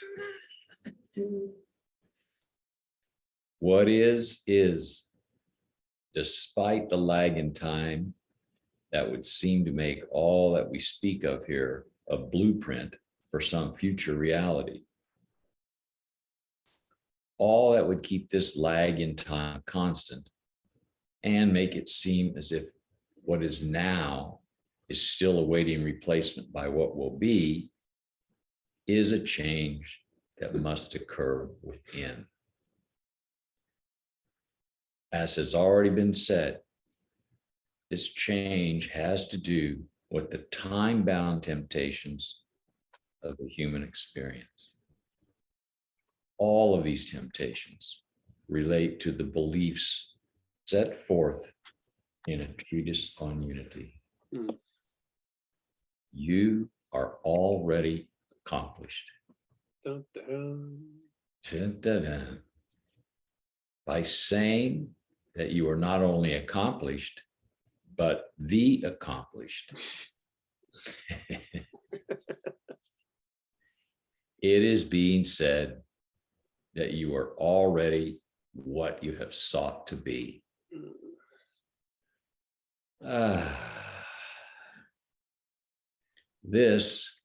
Speaker 2: What is, despite the lag in time that would seem to make all that we speak of here a blueprint for some future reality. All that would keep this lag in time constant and make it seem as if what is now is still awaiting replacement by what will be is a change that must occur within. As has already been said, this change has to do with the time-bound temptations of the human experience. All of these temptations relate to the beliefs set forth in a treatise on unity. You are already accomplished.
Speaker 1: Dun, dun.
Speaker 2: Dun, dun, dun. By saying that you are not only accomplished, but the accomplished. It is being said that you are already what you have sought to be. This,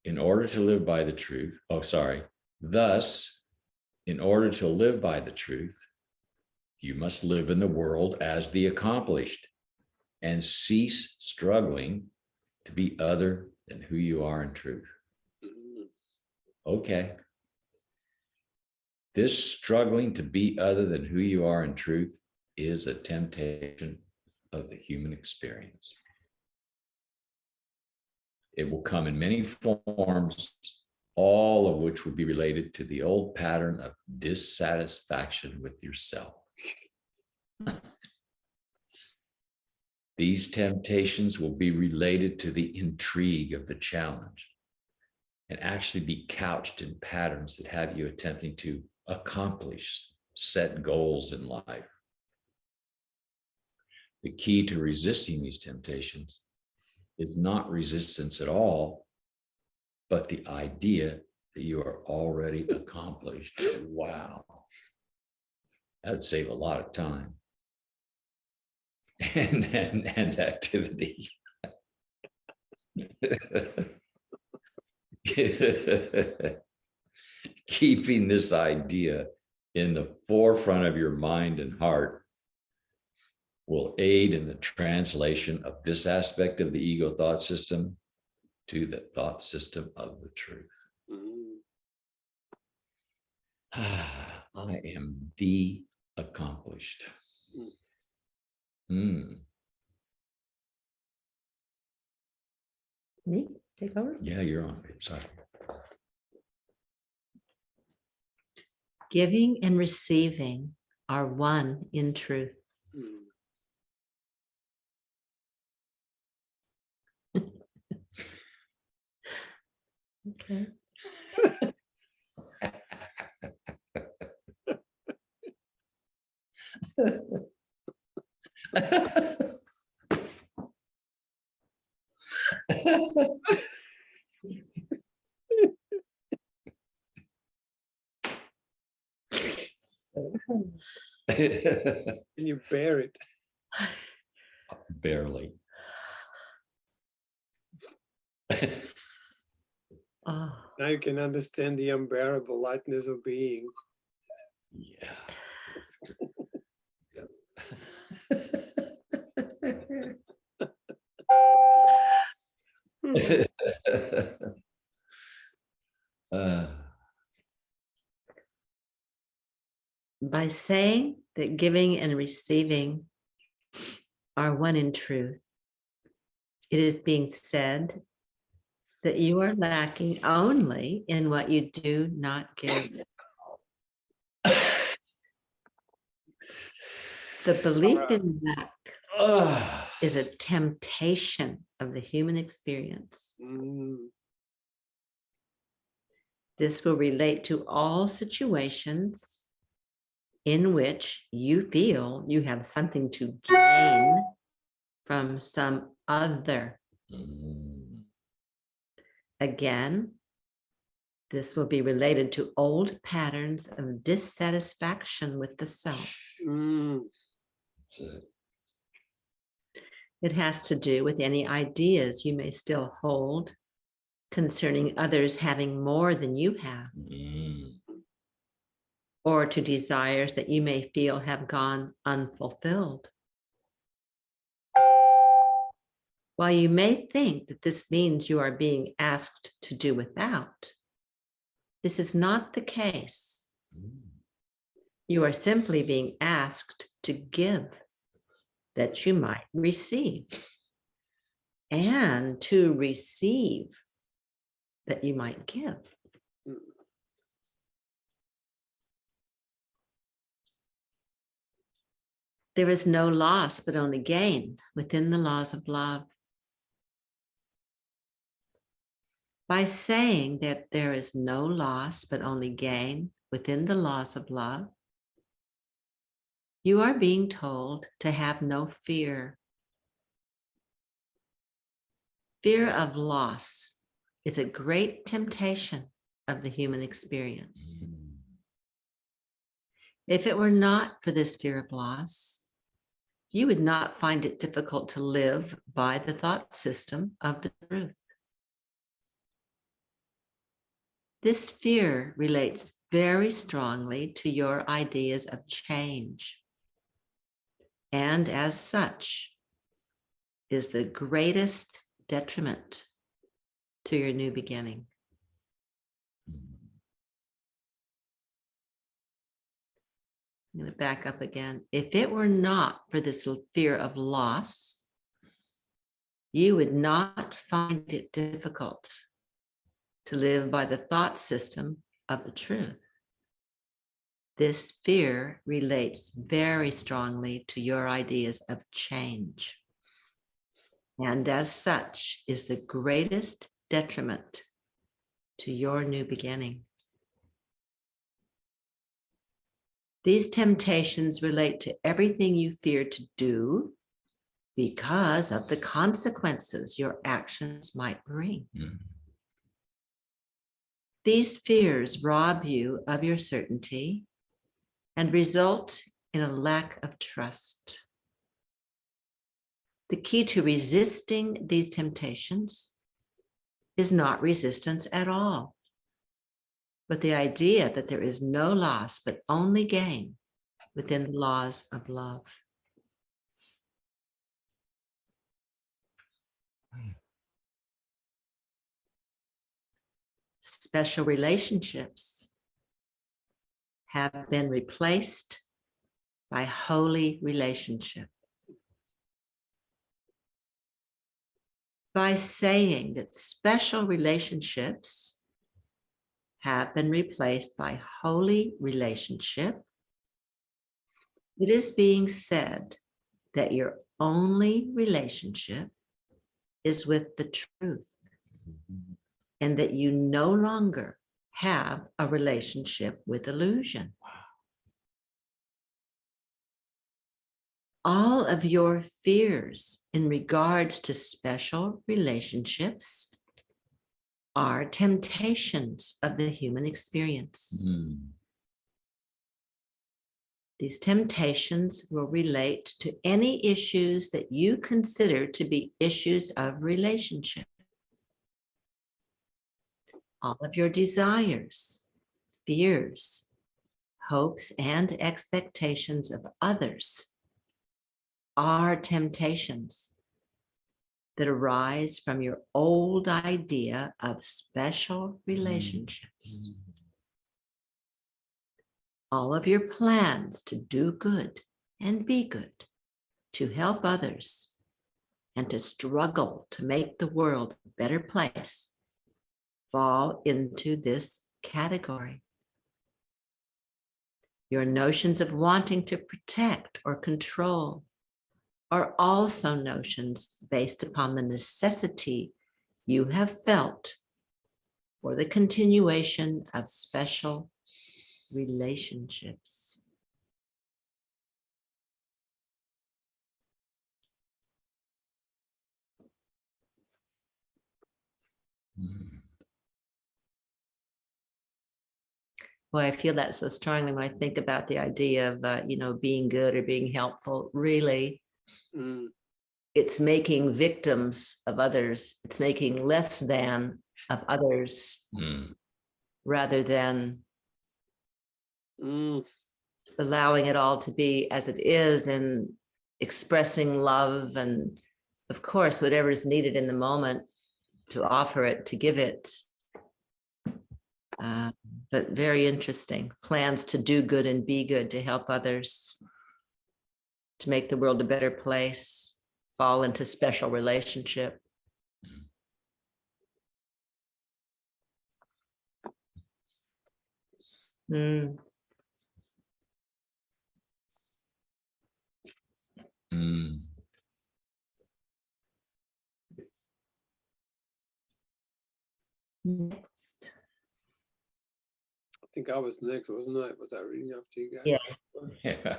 Speaker 2: in order to live by the truth, thus, in order to live by the truth, you must live in the world as the accomplished and cease struggling to be other than who you are in truth. Okay. This struggling to be other than who you are in truth is a temptation of the human experience. It will come in many forms, all of which will be related to the old pattern of dissatisfaction with yourself. These temptations will be related to the intrigue of the challenge and actually be couched in patterns that have you attempting to accomplish set goals in life. The key to resisting these temptations is not resistance at all, but the idea that you are already accomplished. Wow. That'd save a lot of time and activity. Keeping this idea in the forefront of your mind and heart will aid in the translation of this aspect of the ego thought system to the thought system of the truth. I am the accomplished.
Speaker 3: Me? Take over?
Speaker 2: Yeah, you're on. Sorry.
Speaker 3: Giving and receiving are one in truth. Okay.
Speaker 1: Can you bear it?
Speaker 2: Barely.
Speaker 3: Oh,
Speaker 1: Now you can understand the unbearable lightness of being.
Speaker 2: Yeah.
Speaker 3: By saying that giving and receiving are one in truth, it is being said that you are lacking only in what you do not give. The belief in lack is a temptation of the human experience. This will relate to all situations in which you feel you have something to gain from some other. Again, this will be related to old patterns of dissatisfaction with the self.
Speaker 2: That's it.
Speaker 3: It has to do with any ideas you may still hold concerning others having more than you have, or to desires that you may feel have gone unfulfilled. While you may think that this means you are being asked to do without, this is not the case. You are simply being asked to give that you might receive, and to receive that you might give. There is no loss, but only gain within the laws of love. By saying that there is no loss, but only gain within the laws of love, you are being told to have no fear. Fear of loss is a great temptation of the human experience. If it were not for this fear of loss, you would not find it difficult to live by the thought system of the truth. This fear relates very strongly to your ideas of change, and as such is the greatest detriment to your new beginning. I'm going to back up again. If it were not for this fear of loss, you would not find it difficult to live by the thought system of the truth. This fear relates very strongly to your ideas of change, and as such is the greatest detriment to your new beginning. These temptations relate to everything you fear to do because of the consequences your actions might bring. These fears rob you of your certainty and result in a lack of trust. The key to resisting these temptations is not resistance at all, but the idea that there is no loss but only gain within the laws of love. Special relationships have been replaced by holy relationship. By saying that special relationships have been replaced by holy relationship, it is being said that your only relationship is with the truth, and that you no longer have a relationship with illusion. All of your fears in regards to special relationships are temptations of the human experience. These temptations will relate to any issues that you consider to be issues of relationship. All of your desires, fears, hopes, and expectations of others are temptations that arise from your old idea of special relationships. all of your plans to do good and be good, to help others, and to struggle to make the world a better place fall into this category. Your notions of wanting to protect or control are also notions based upon the necessity you have felt for the continuation of special relationships.
Speaker 2: Mm.
Speaker 3: Boy, I feel that so strongly when I think about the idea of, being good or being helpful. Really, it's making victims of others. It's making less than of others
Speaker 2: Mm.
Speaker 3: rather than allowing it all to be as it is and expressing love and, of course, whatever is needed in the moment to offer it, to give it. But very interesting. Plans to do good and be good, to help others, to make the world a better place, fall into special relationship. Mm.
Speaker 2: Mm.
Speaker 3: Next.
Speaker 1: I think I was next, wasn't I? Was I reading after you guys?
Speaker 3: Yeah.
Speaker 2: Yeah.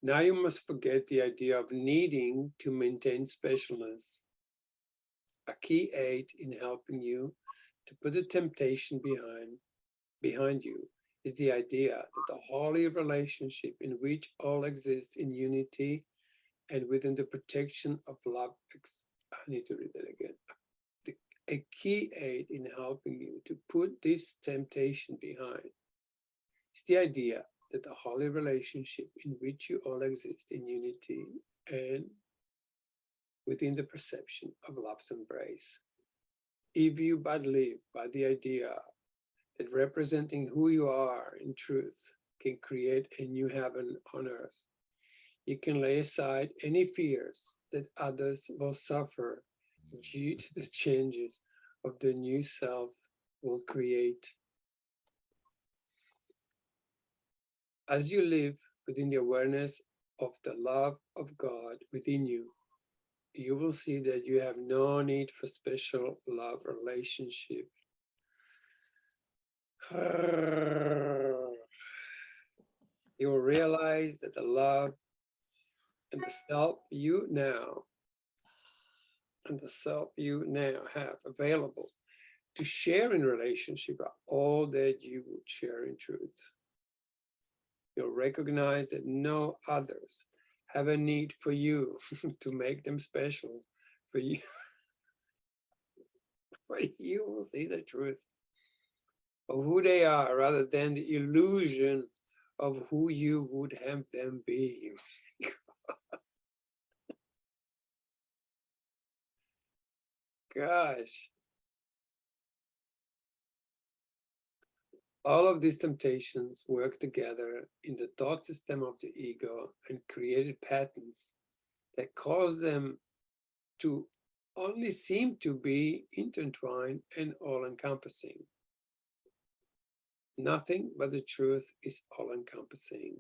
Speaker 1: Now you must forget the idea of needing to maintain specialness. A key aid in helping you to put the temptation behind you is the idea that the holy relationship in which all exists in unity and within the protection of love. I need to read that again. A key aid in helping you to put this temptation behind is the idea that the holy relationship in which you all exist in unity and within the perception of love's embrace. If you but live by the idea that representing who you are in truth can create a new heaven on earth, you can lay aside any fears that others will suffer due to the changes of the new self will create. As you live within the awareness of the love of God within you, you will see that you have no need for special love relationship. You will realize that the love and the self you now have available to share in relationship are all that you would share in truth. You'll recognize that no others have a need for you to make them special. For you will see the truth of who they are rather than the illusion of who you would have them be. Gosh. All of these temptations work together in the thought system of the ego and created patterns that cause them to only seem to be intertwined and all-encompassing. Nothing but the truth is all-encompassing.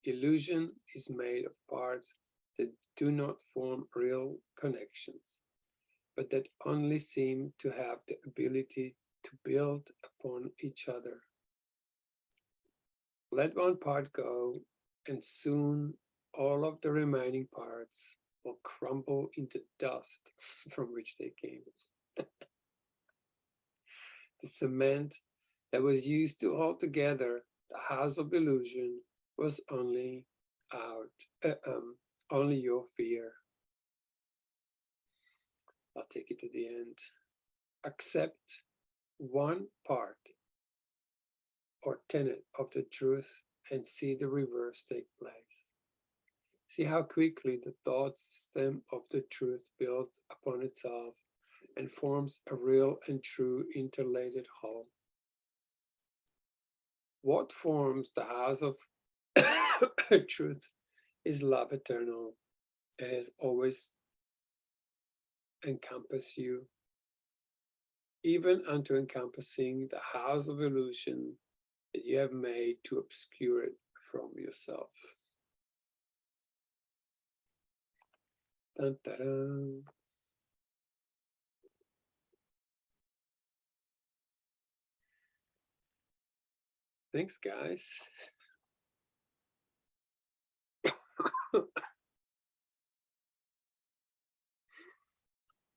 Speaker 1: Illusion is made of parts that do not form real connections, but that only seem to have the ability to build upon each other. Let one part go, and soon all of the remaining parts will crumble into dust from which they came. The cement that was used to hold together the house of illusion was only your fear. I'll take it to the end. Accept one part or tenet of the truth and see the reverse take place. See how quickly the thought system of the truth builds upon itself and forms a real and true interrelated whole. what forms the house of truth is love eternal. It has always encompassed you, even unto encompassing the house of illusion that you have made to obscure it from yourself. Dun, dun, dun. Thanks, guys.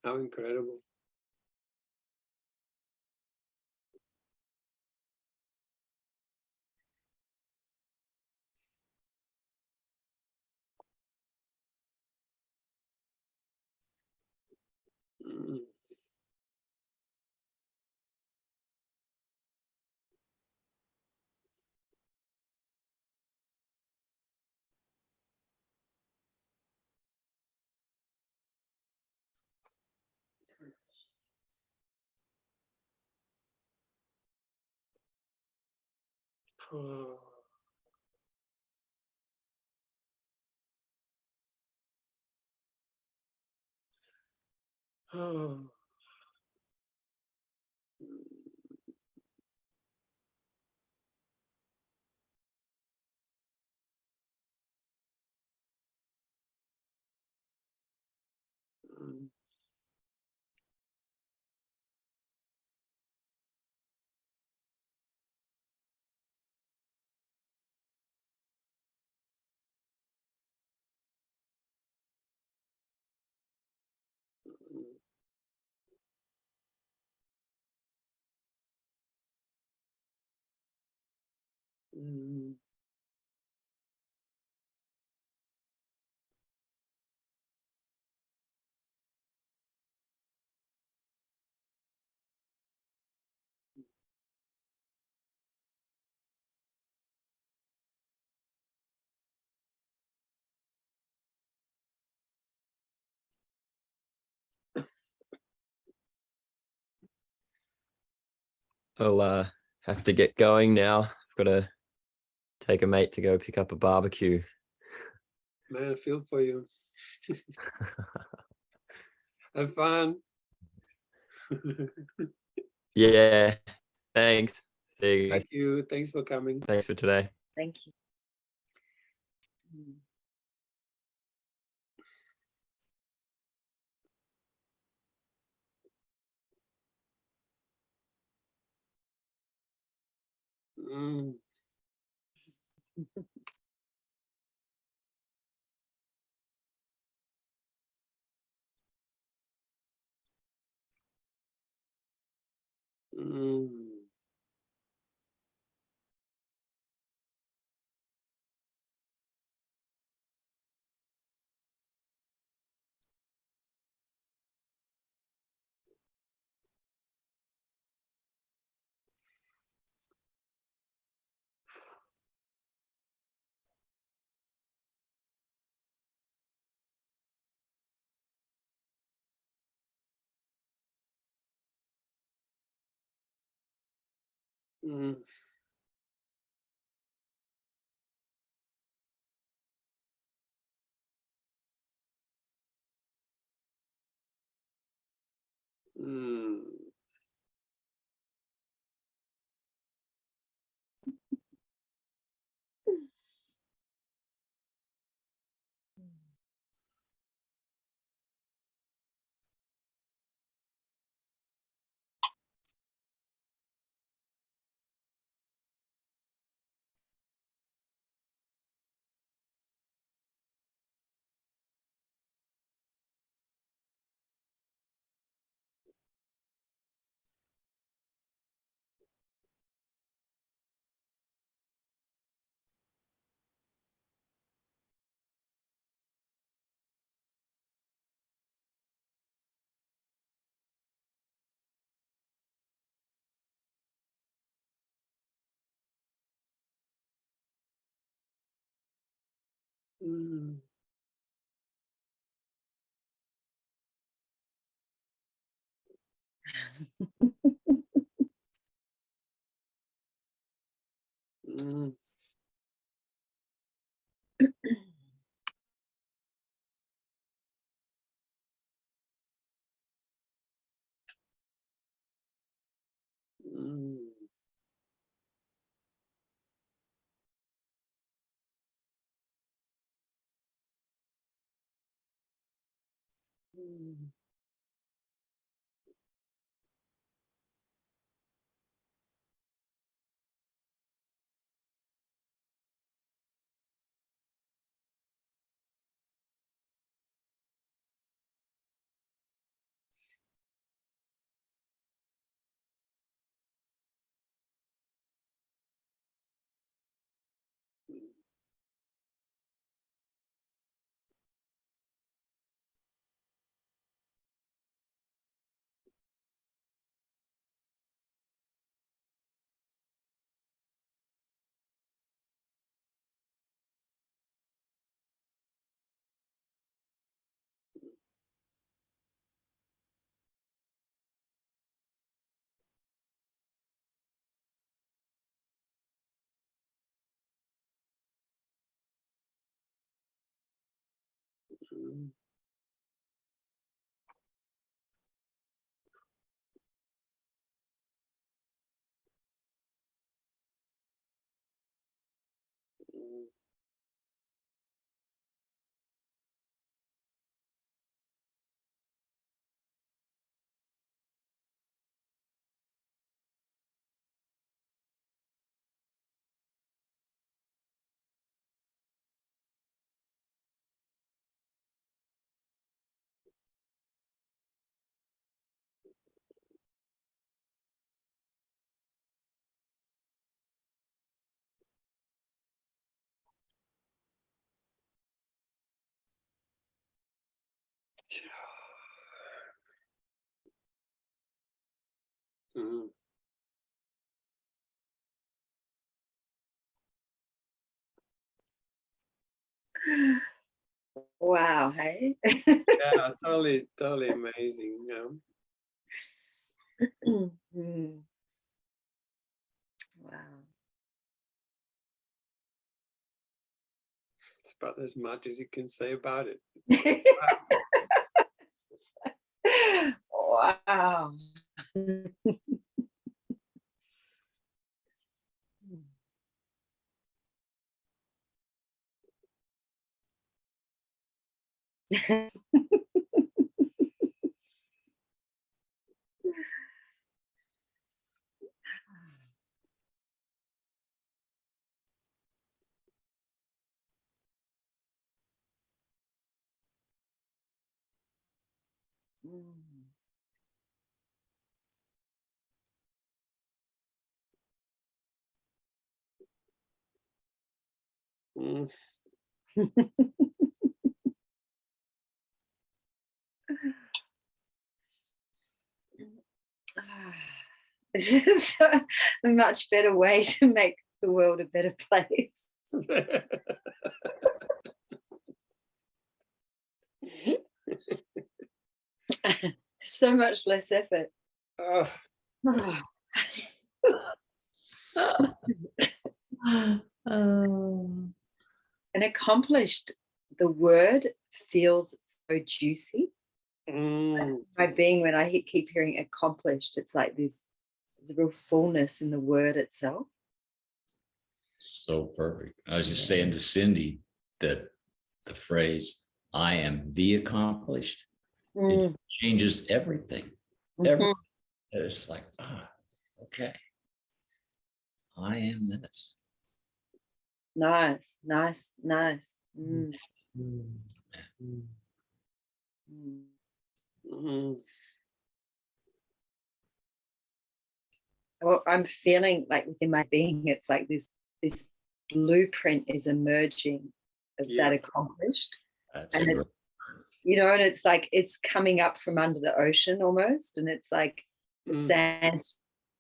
Speaker 1: How incredible. Mm. Oh. Oh. Mm. Mm.
Speaker 7: I'll have to get going now. I've got to take a mate to go pick up a barbecue.
Speaker 1: Man, I feel for you. Have fun.
Speaker 7: Yeah, thanks. See you guys.
Speaker 1: Thank you. Thanks for coming.
Speaker 7: Thanks for today.
Speaker 5: Thank you.
Speaker 1: Mm. Mm. Mm. Mm. Mm. Mm. Mm. Mm. Mm. Mm. Mm.
Speaker 5: Wow, hey?
Speaker 1: Yeah, totally, totally amazing.
Speaker 5: Mm. Wow.
Speaker 1: It's about as much as you can say about it.
Speaker 5: Wow. Mm.
Speaker 1: Mm.
Speaker 5: This is a much better way to make the world a better place. So much less effort.
Speaker 1: Oh,
Speaker 3: Oh.
Speaker 5: And accomplished, the word feels so juicy.
Speaker 1: mm.
Speaker 5: By being, when I keep hearing accomplished, it's like there's a real fullness in the word itself.
Speaker 2: So perfect. I was just saying to Cindy that the phrase, I am the accomplished, it changes everything. Everything. It's like, okay. I am this.
Speaker 5: Nice, nice, nice. Mm.
Speaker 1: Mm.
Speaker 5: Mm.
Speaker 1: Mm.
Speaker 5: Well, I'm feeling like within my being, it's like this blueprint is emerging of
Speaker 1: Yeah.
Speaker 5: that accomplished.
Speaker 2: That's
Speaker 5: And
Speaker 2: a great.
Speaker 5: you know, and it's like it's coming up from under the ocean almost, and it's like the
Speaker 1: Mm.
Speaker 5: sand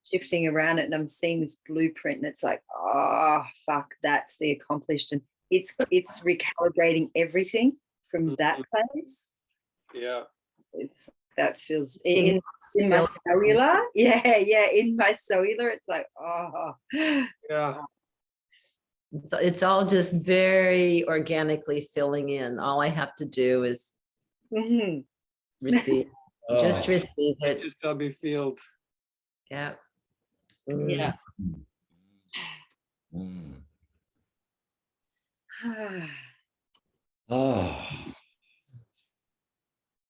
Speaker 5: shifting around it, and I'm seeing this blueprint, and it's like, oh fuck, that's the accomplished, and it's recalibrating everything from that place.
Speaker 1: Yeah.
Speaker 5: It's that feels in my cellular, in my cellular, it's like, oh
Speaker 1: Yeah.
Speaker 3: So it's all just very organically filling in. All I have to do is
Speaker 5: Mhm.
Speaker 3: receive, just
Speaker 2: Oh,
Speaker 3: receive
Speaker 1: It
Speaker 3: it.
Speaker 1: just shall be filled.
Speaker 3: Yeah.
Speaker 5: Yeah.
Speaker 2: mm. Oh,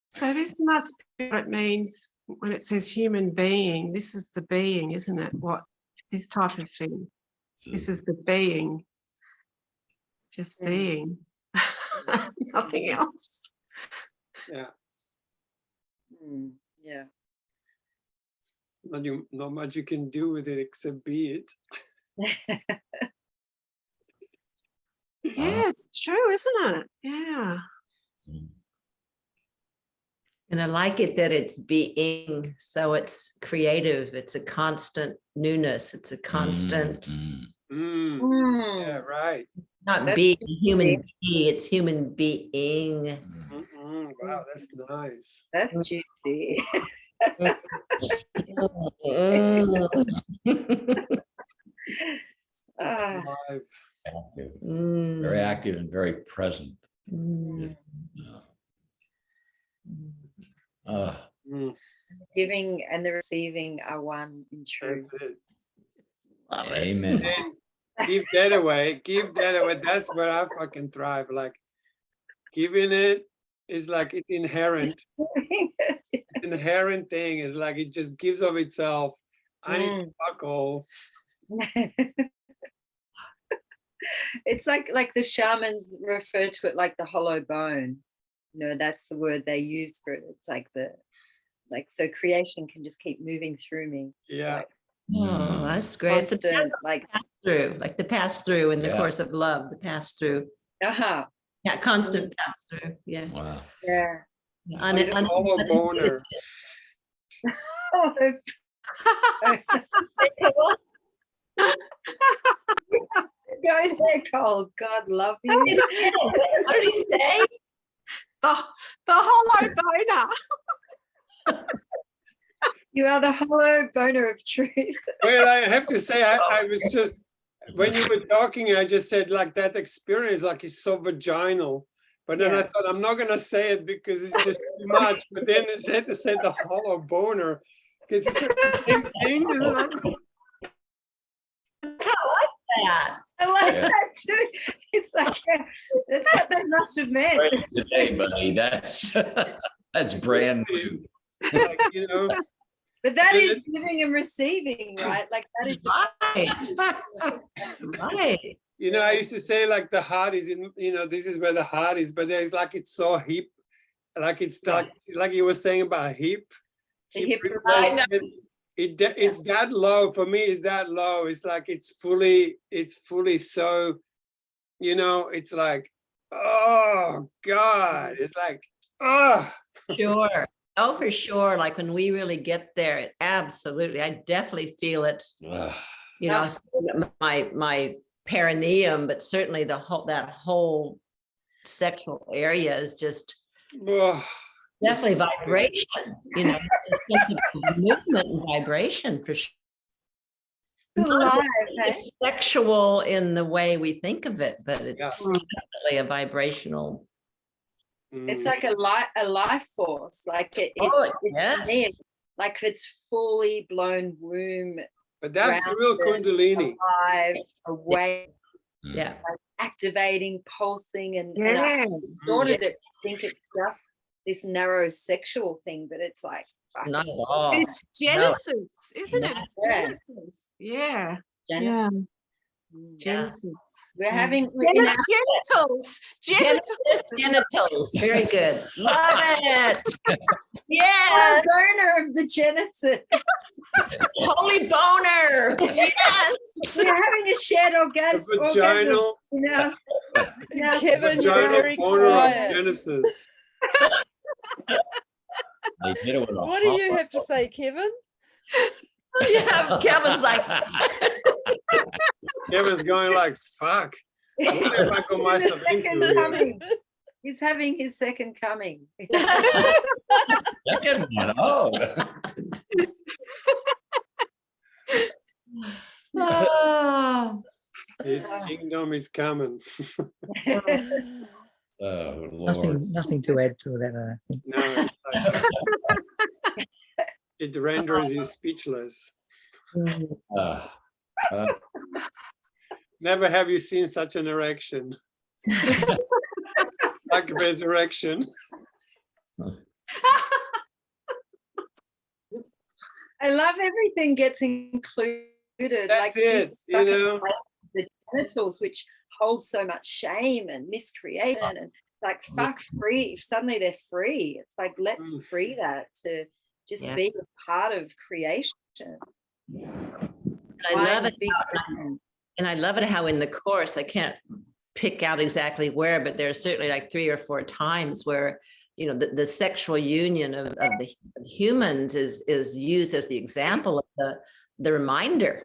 Speaker 8: So this must be what it means when it says human being. This is the being, isn't it? What this type of thing. This is the being. Just
Speaker 5: Mm.
Speaker 8: being. Nothing else.
Speaker 1: Yeah,
Speaker 5: Mm, yeah.
Speaker 1: not much you can do with it except be it.
Speaker 8: Yeah, it's true, isn't it? Yeah.
Speaker 3: And I like it that it's being, so it's creative. It's a constant newness. It's a constant,
Speaker 1: Mm, yeah,
Speaker 5: Mm,
Speaker 1: right.
Speaker 3: not
Speaker 5: That's
Speaker 3: being
Speaker 5: just
Speaker 3: human
Speaker 5: it.
Speaker 3: being, it's human being.
Speaker 1: Wow, that's nice.
Speaker 5: that's juicy.
Speaker 1: It's
Speaker 5: Ah,
Speaker 1: alive.
Speaker 2: active,
Speaker 3: Mm.
Speaker 2: very active and very present.
Speaker 3: Mm.
Speaker 2: Uh,
Speaker 1: Mm,
Speaker 5: giving and the receiving are one in truth.
Speaker 1: that's it.
Speaker 3: Love it.
Speaker 2: amen.
Speaker 1: And give that away. Give that away. That's where I fucking thrive. Like giving it is like it's inherent. Inherent thing is like it just gives of itself. I need to fuck all.
Speaker 5: It's like the shamans refer to it like the hollow bone. You know, that's the word they use for it. It's like so creation can just keep moving through me. It's
Speaker 1: Yeah.
Speaker 5: like
Speaker 3: Oh, that's great. It's a
Speaker 5: constant, like
Speaker 3: pass through, like the pass through in the
Speaker 2: Yeah.
Speaker 3: course of love, the pass through.
Speaker 5: uh-huh.
Speaker 3: Yeah, constant pass through. Yeah.
Speaker 2: Wow.
Speaker 5: Yeah.
Speaker 1: Like a hollow boner.
Speaker 5: Go there, Cole. God love you.
Speaker 3: What did he say?
Speaker 8: The hollow boner.
Speaker 5: You are the hollow boner of truth.
Speaker 1: Well, I have to say, I was just, when you were talking, I just said like that experience, like it's so vaginal. But then I
Speaker 5: Yeah.
Speaker 1: thought, I'm not going to say it because it's just too much. But then I had to say the hollow boner because it's the same thing. Isn't it?
Speaker 3: That.
Speaker 5: I like
Speaker 2: Yeah.
Speaker 5: that too. It's like, that's what they must have meant.
Speaker 2: Great today, buddy. That's brand new.
Speaker 1: Like, you know,
Speaker 5: But that
Speaker 1: Did
Speaker 5: is
Speaker 1: it-
Speaker 5: giving and receiving, right? Like that is
Speaker 3: Right. Right.
Speaker 1: you know, I used to say like the heart is in, you know, this is where the heart is, but there's like it's so hip, like it's like you were saying about hip.
Speaker 5: The
Speaker 1: hip
Speaker 5: hip
Speaker 1: replacement. It's that low for me. It's that low. It's like it's fully so, you know. It's like, oh God. It's like, oh.
Speaker 3: Sure. Oh, for sure. Like when we really get there, it absolutely, I definitely feel it.
Speaker 2: Ugh.
Speaker 3: You know, my perineum, but certainly that whole sexual area is just
Speaker 1: Oh,
Speaker 3: definitely
Speaker 1: just-
Speaker 3: vibration. You know, it's just a movement and vibration for sure.
Speaker 5: alive,
Speaker 3: Not
Speaker 5: hey?
Speaker 3: just sexual in the way we think of it, but it's
Speaker 1: Yeah.
Speaker 3: definitely a vibrational.
Speaker 5: It's like a life force. Like it's
Speaker 3: yes.
Speaker 5: there. Like it's fully blown womb,
Speaker 1: But that's the real
Speaker 5: grounded,
Speaker 1: Kundalini.
Speaker 5: alive, awake,
Speaker 3: Yeah.
Speaker 5: activating, pulsing, and
Speaker 8: Yeah.
Speaker 5: I distorted it to think it's just this narrow sexual thing, but it's like fuck,
Speaker 3: Not at all.
Speaker 8: It's Genesis, isn't it? It's
Speaker 5: Yeah.
Speaker 8: Genesis. Yeah.
Speaker 5: Genesis.
Speaker 8: Yeah.
Speaker 5: Mm.
Speaker 8: Genesis.
Speaker 5: We're having in our
Speaker 8: Genitals. Genitals.
Speaker 3: Genitals. Very good. Love it.
Speaker 5: the
Speaker 3: Yeah.
Speaker 5: burner of the Genesis.
Speaker 3: Holy boner. Yes.
Speaker 5: We're having a shared
Speaker 1: The
Speaker 5: orgasm.
Speaker 1: vaginal,
Speaker 5: In our
Speaker 9: Kevin, you're
Speaker 1: vaginal
Speaker 9: very
Speaker 1: boner of
Speaker 9: quiet.
Speaker 1: Genesis.
Speaker 2: They did it with a
Speaker 9: What do you
Speaker 2: hot-
Speaker 9: have to say, Kevin?
Speaker 3: Yeah. Kevin's like,
Speaker 1: Kevin's going like, fuck. What if I got myself
Speaker 5: second
Speaker 1: into here?
Speaker 5: coming. He's having his second coming.
Speaker 2: Second one. Oh.
Speaker 3: oh.
Speaker 1: His kingdom is coming.
Speaker 2: Oh, Lord.
Speaker 4: Nothing to add to that, I think.
Speaker 1: No, it's like, it renders you speechless.
Speaker 2: Uh, uh,
Speaker 1: Never have you seen such an erection. Like resurrection.
Speaker 5: I love everything gets included.
Speaker 1: That's
Speaker 5: like
Speaker 1: it,
Speaker 5: this
Speaker 1: you
Speaker 5: fucking
Speaker 1: know.
Speaker 5: place, the genitals, which hold so much shame and miscreation, and like fuck free. Suddenly they're free. It's like let's free that to just
Speaker 3: Yeah.
Speaker 5: be a part of creation.
Speaker 3: I love it.
Speaker 5: Be
Speaker 3: And I love it how in the course, I can't pick out exactly where, but there's certainly like 3 or 4 times where, you know, the sexual union of the humans is used as the example of the reminder,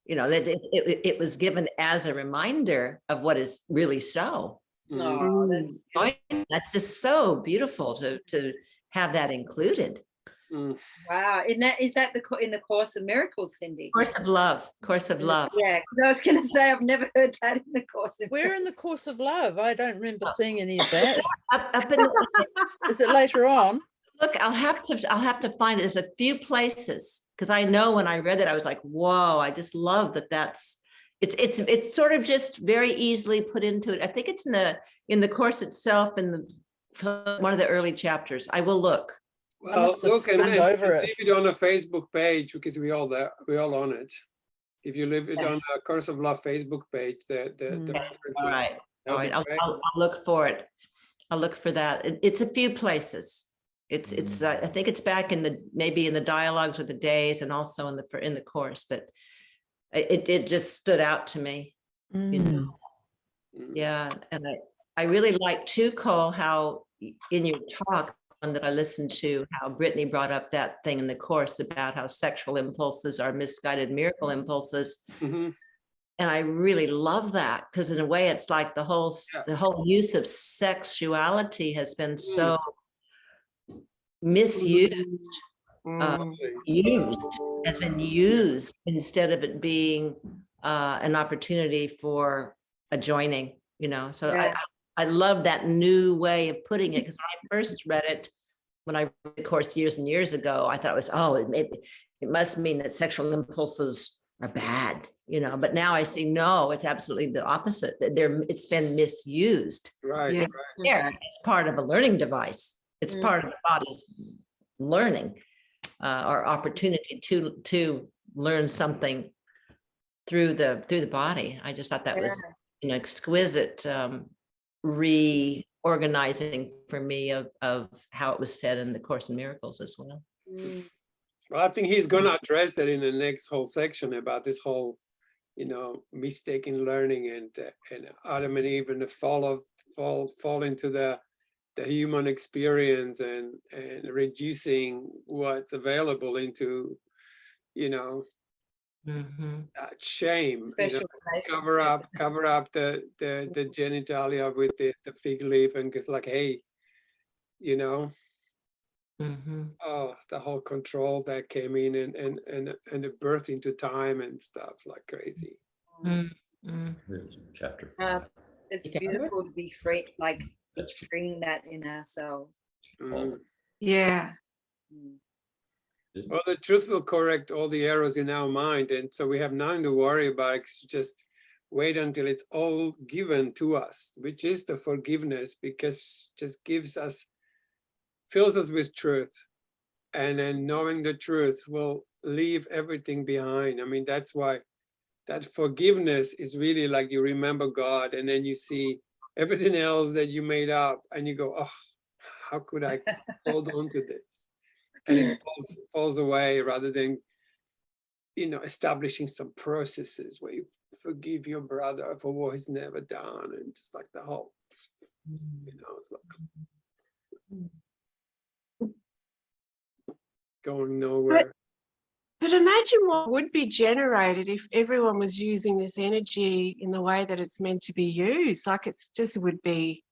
Speaker 3: you know, that it was given as a reminder of what is really so.
Speaker 5: Oh,
Speaker 3: That's just so beautiful to have that included.
Speaker 5: wow. Is that in the Course of Miracles, Cindy?
Speaker 3: Course of Love.
Speaker 5: Yeah, because I was going to say I've never heard that in the Course of
Speaker 9: Where in the Course of Love? I don't remember seeing any of that.
Speaker 3: Up in
Speaker 9: Is it later on?
Speaker 3: Look, I'll have to find it. There's a few places because I know when I read it, I was like, whoa, I just love that it's sort of just very easily put into it. I think it's in the course itself in one of the early chapters. I will look.
Speaker 1: Well, look and
Speaker 9: over it.
Speaker 1: leave it on a Facebook page because we all on it. If you leave it on a Course of Love Facebook page, the references.
Speaker 3: All right. I'll look for it. I'll look for that. It's a few places. It's I think it's back maybe in the dialogues of the days and also in the course, but it just stood out to me. You know? Yeah, and I really like too, Cole, how in your talk one that I listened to, how Brittany brought up that thing in the course about how sexual impulses are misguided miracle impulses. And I really love that because in a way it's like the whole use of sexuality has been so misused, has been used instead of it being an opportunity for a joining, you know. So I love that new way of putting it because when I first read it, when I read the course years and years ago, I thought it was, it must mean that sexual impulses are bad, you know, but now I see, no, it's absolutely the opposite. It's been misused.
Speaker 1: Right.
Speaker 3: Yeah, it's part of a learning device. It's part of the body's learning or opportunity to learn something through the body. I just thought that was an exquisite reorganizing for me of how it was said in the Course in Miracles as well.
Speaker 1: Well, I think he's going to address that in the next whole section about this whole, you know, mistaken learning and Adam and Eve and the fall into the human experience and reducing what's available into, you know, shame, you know, cover up the genitalia with the fig leaf and just like, hey, you know, oh, the whole control that came in and the birth into time and stuff like crazy.
Speaker 2: Chapter 5.
Speaker 5: It's beautiful to be free, like freeing that in ourselves.
Speaker 8: Yeah.
Speaker 1: Well, the truth will correct all the errors in our mind, and so we have nothing to worry about. Just wait until it's all given to us, which is the forgiveness, because just fills us with truth, and then knowing the truth will leave everything behind. I mean, that's why that forgiveness is really like you remember God, and then you see everything else that you made up, and you go, oh, how could I hold on to this? And it falls away rather than, you know, establishing some processes where you forgive your brother for what he's never done, and just like the whole, you know, it's like going nowhere.
Speaker 8: But imagine what would be generated if everyone was using this energy in the way that it's meant to be used. Like it would be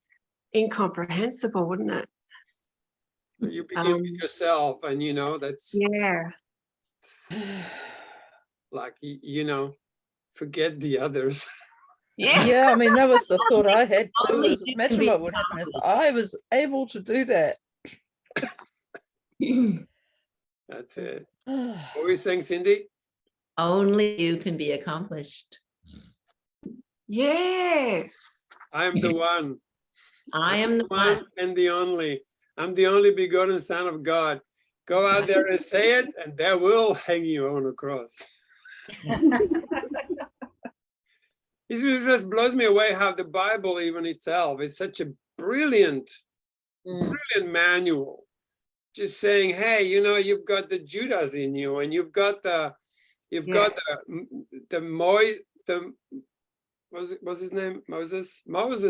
Speaker 8: incomprehensible, wouldn't it?
Speaker 1: You begin with yourself, and you know, that's like, you know, forget the others.
Speaker 9: Yeah, I mean, that was the thought I had too.
Speaker 3: Only
Speaker 9: Is
Speaker 3: you can
Speaker 9: imagine
Speaker 3: be
Speaker 9: what would happen if I was able to do that.
Speaker 1: That's it. What were you saying, Cindy?
Speaker 3: Only you can be accomplished.
Speaker 8: Yes.
Speaker 1: I am the one.
Speaker 3: I am the one.
Speaker 1: And the only. I'm the only begotten Son of God. Go out there and say it, and they will hang you on a cross. It just blows me away how the Bible even itself is such a brilliant manual. Just saying, hey, you know, you've got the Judas in you, and you've got the what's his name? Moses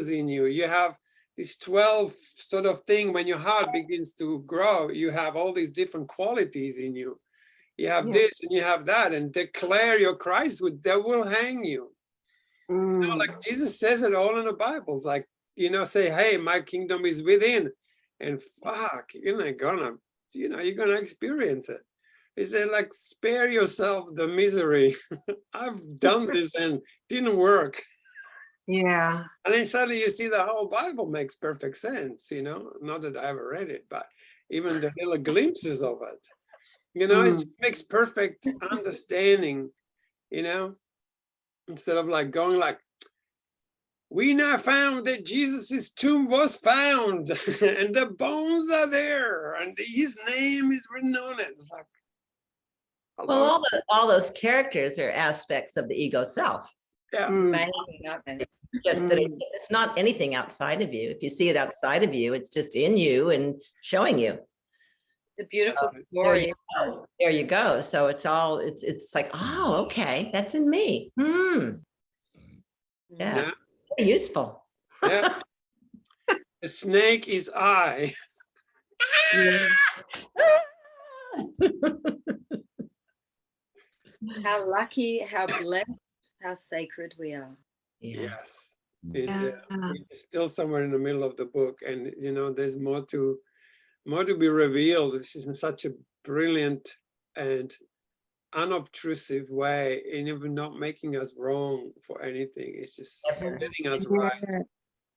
Speaker 1: in you. You have this 12 sort of thing. When your heart begins to grow, you have all these different qualities in you. You have this and you have that, and declare your Christhood, they will hang you. You know, like Jesus says it all in the Bible. It's like, you know, say, hey, my kingdom is within, and fuck, you're gonna experience it. He said, like, spare yourself the misery. I've done this and didn't work.
Speaker 8: Yeah.
Speaker 1: And then suddenly you see the whole Bible makes perfect sense, you know, not that I ever read it, but even the little glimpses of it, you know, it just makes perfect understanding, you know, instead of like going like, we now found that Jesus's tomb was found and the bones are there and his name is written on it. It's like,
Speaker 3: well, all those characters are aspects of the ego self.
Speaker 1: yeah.
Speaker 5: Amazing, aren't they?
Speaker 3: Just that it's not anything outside of you. If you see it outside of you, it's just in you and showing you.
Speaker 5: It's a beautiful
Speaker 3: There
Speaker 5: story.
Speaker 3: you go. There you go. So it's all it's like, oh, okay, that's in me. Yeah.
Speaker 1: Yeah.
Speaker 3: Very useful.
Speaker 1: Yeah. The snake is I.
Speaker 5: How lucky, how blessed, how sacred we are.
Speaker 1: Yes.
Speaker 8: Yeah.
Speaker 1: It's still somewhere in the middle of the book, and you know, there's more to be revealed. This is in such a brilliant and unobtrusive way, and even not making us wrong for anything. It's just setting us right.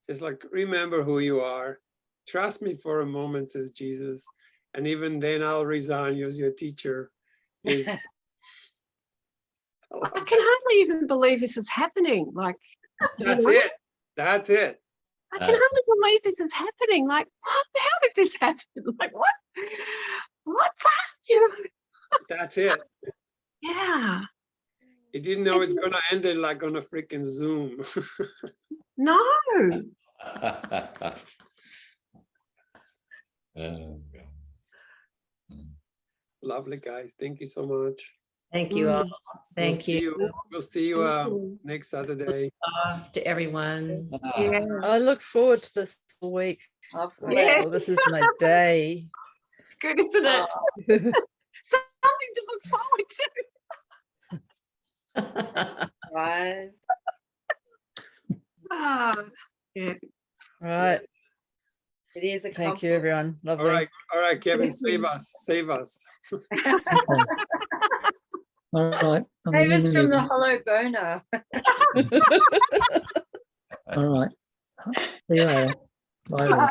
Speaker 1: Just like, remember who you are. Trust me for a moment, says Jesus, and even then I'll resign you as your teacher.
Speaker 8: I can hardly even believe this is happening. Like,
Speaker 1: That's it. That's it.
Speaker 8: I can hardly believe this is happening. Like, what? How did this happen? Like, what? What's that? You know?
Speaker 1: That's it.
Speaker 8: Yeah.
Speaker 1: You didn't know it's gonna end it like on a freaking Zoom.
Speaker 8: No.
Speaker 1: Lovely, guys. Thank you so much.
Speaker 3: Thank you all. Thank you.
Speaker 1: We'll see you next Saturday.
Speaker 3: Off to everyone.
Speaker 9: I look forward to this all week.
Speaker 8: Yes.
Speaker 9: Oh, this is my day.
Speaker 8: It's good, isn't it? Something to look forward to.
Speaker 5: Right.
Speaker 8: Yeah.
Speaker 9: Right.
Speaker 5: It is a
Speaker 9: Thank you, everyone. Lovely.
Speaker 1: All right, Kevin, save us.
Speaker 4: All right. I'm
Speaker 5: Save
Speaker 4: in
Speaker 5: us
Speaker 4: the
Speaker 5: from the
Speaker 4: middle.
Speaker 5: hollow boner.
Speaker 4: All right. See you later. Bye.
Speaker 8: Bye.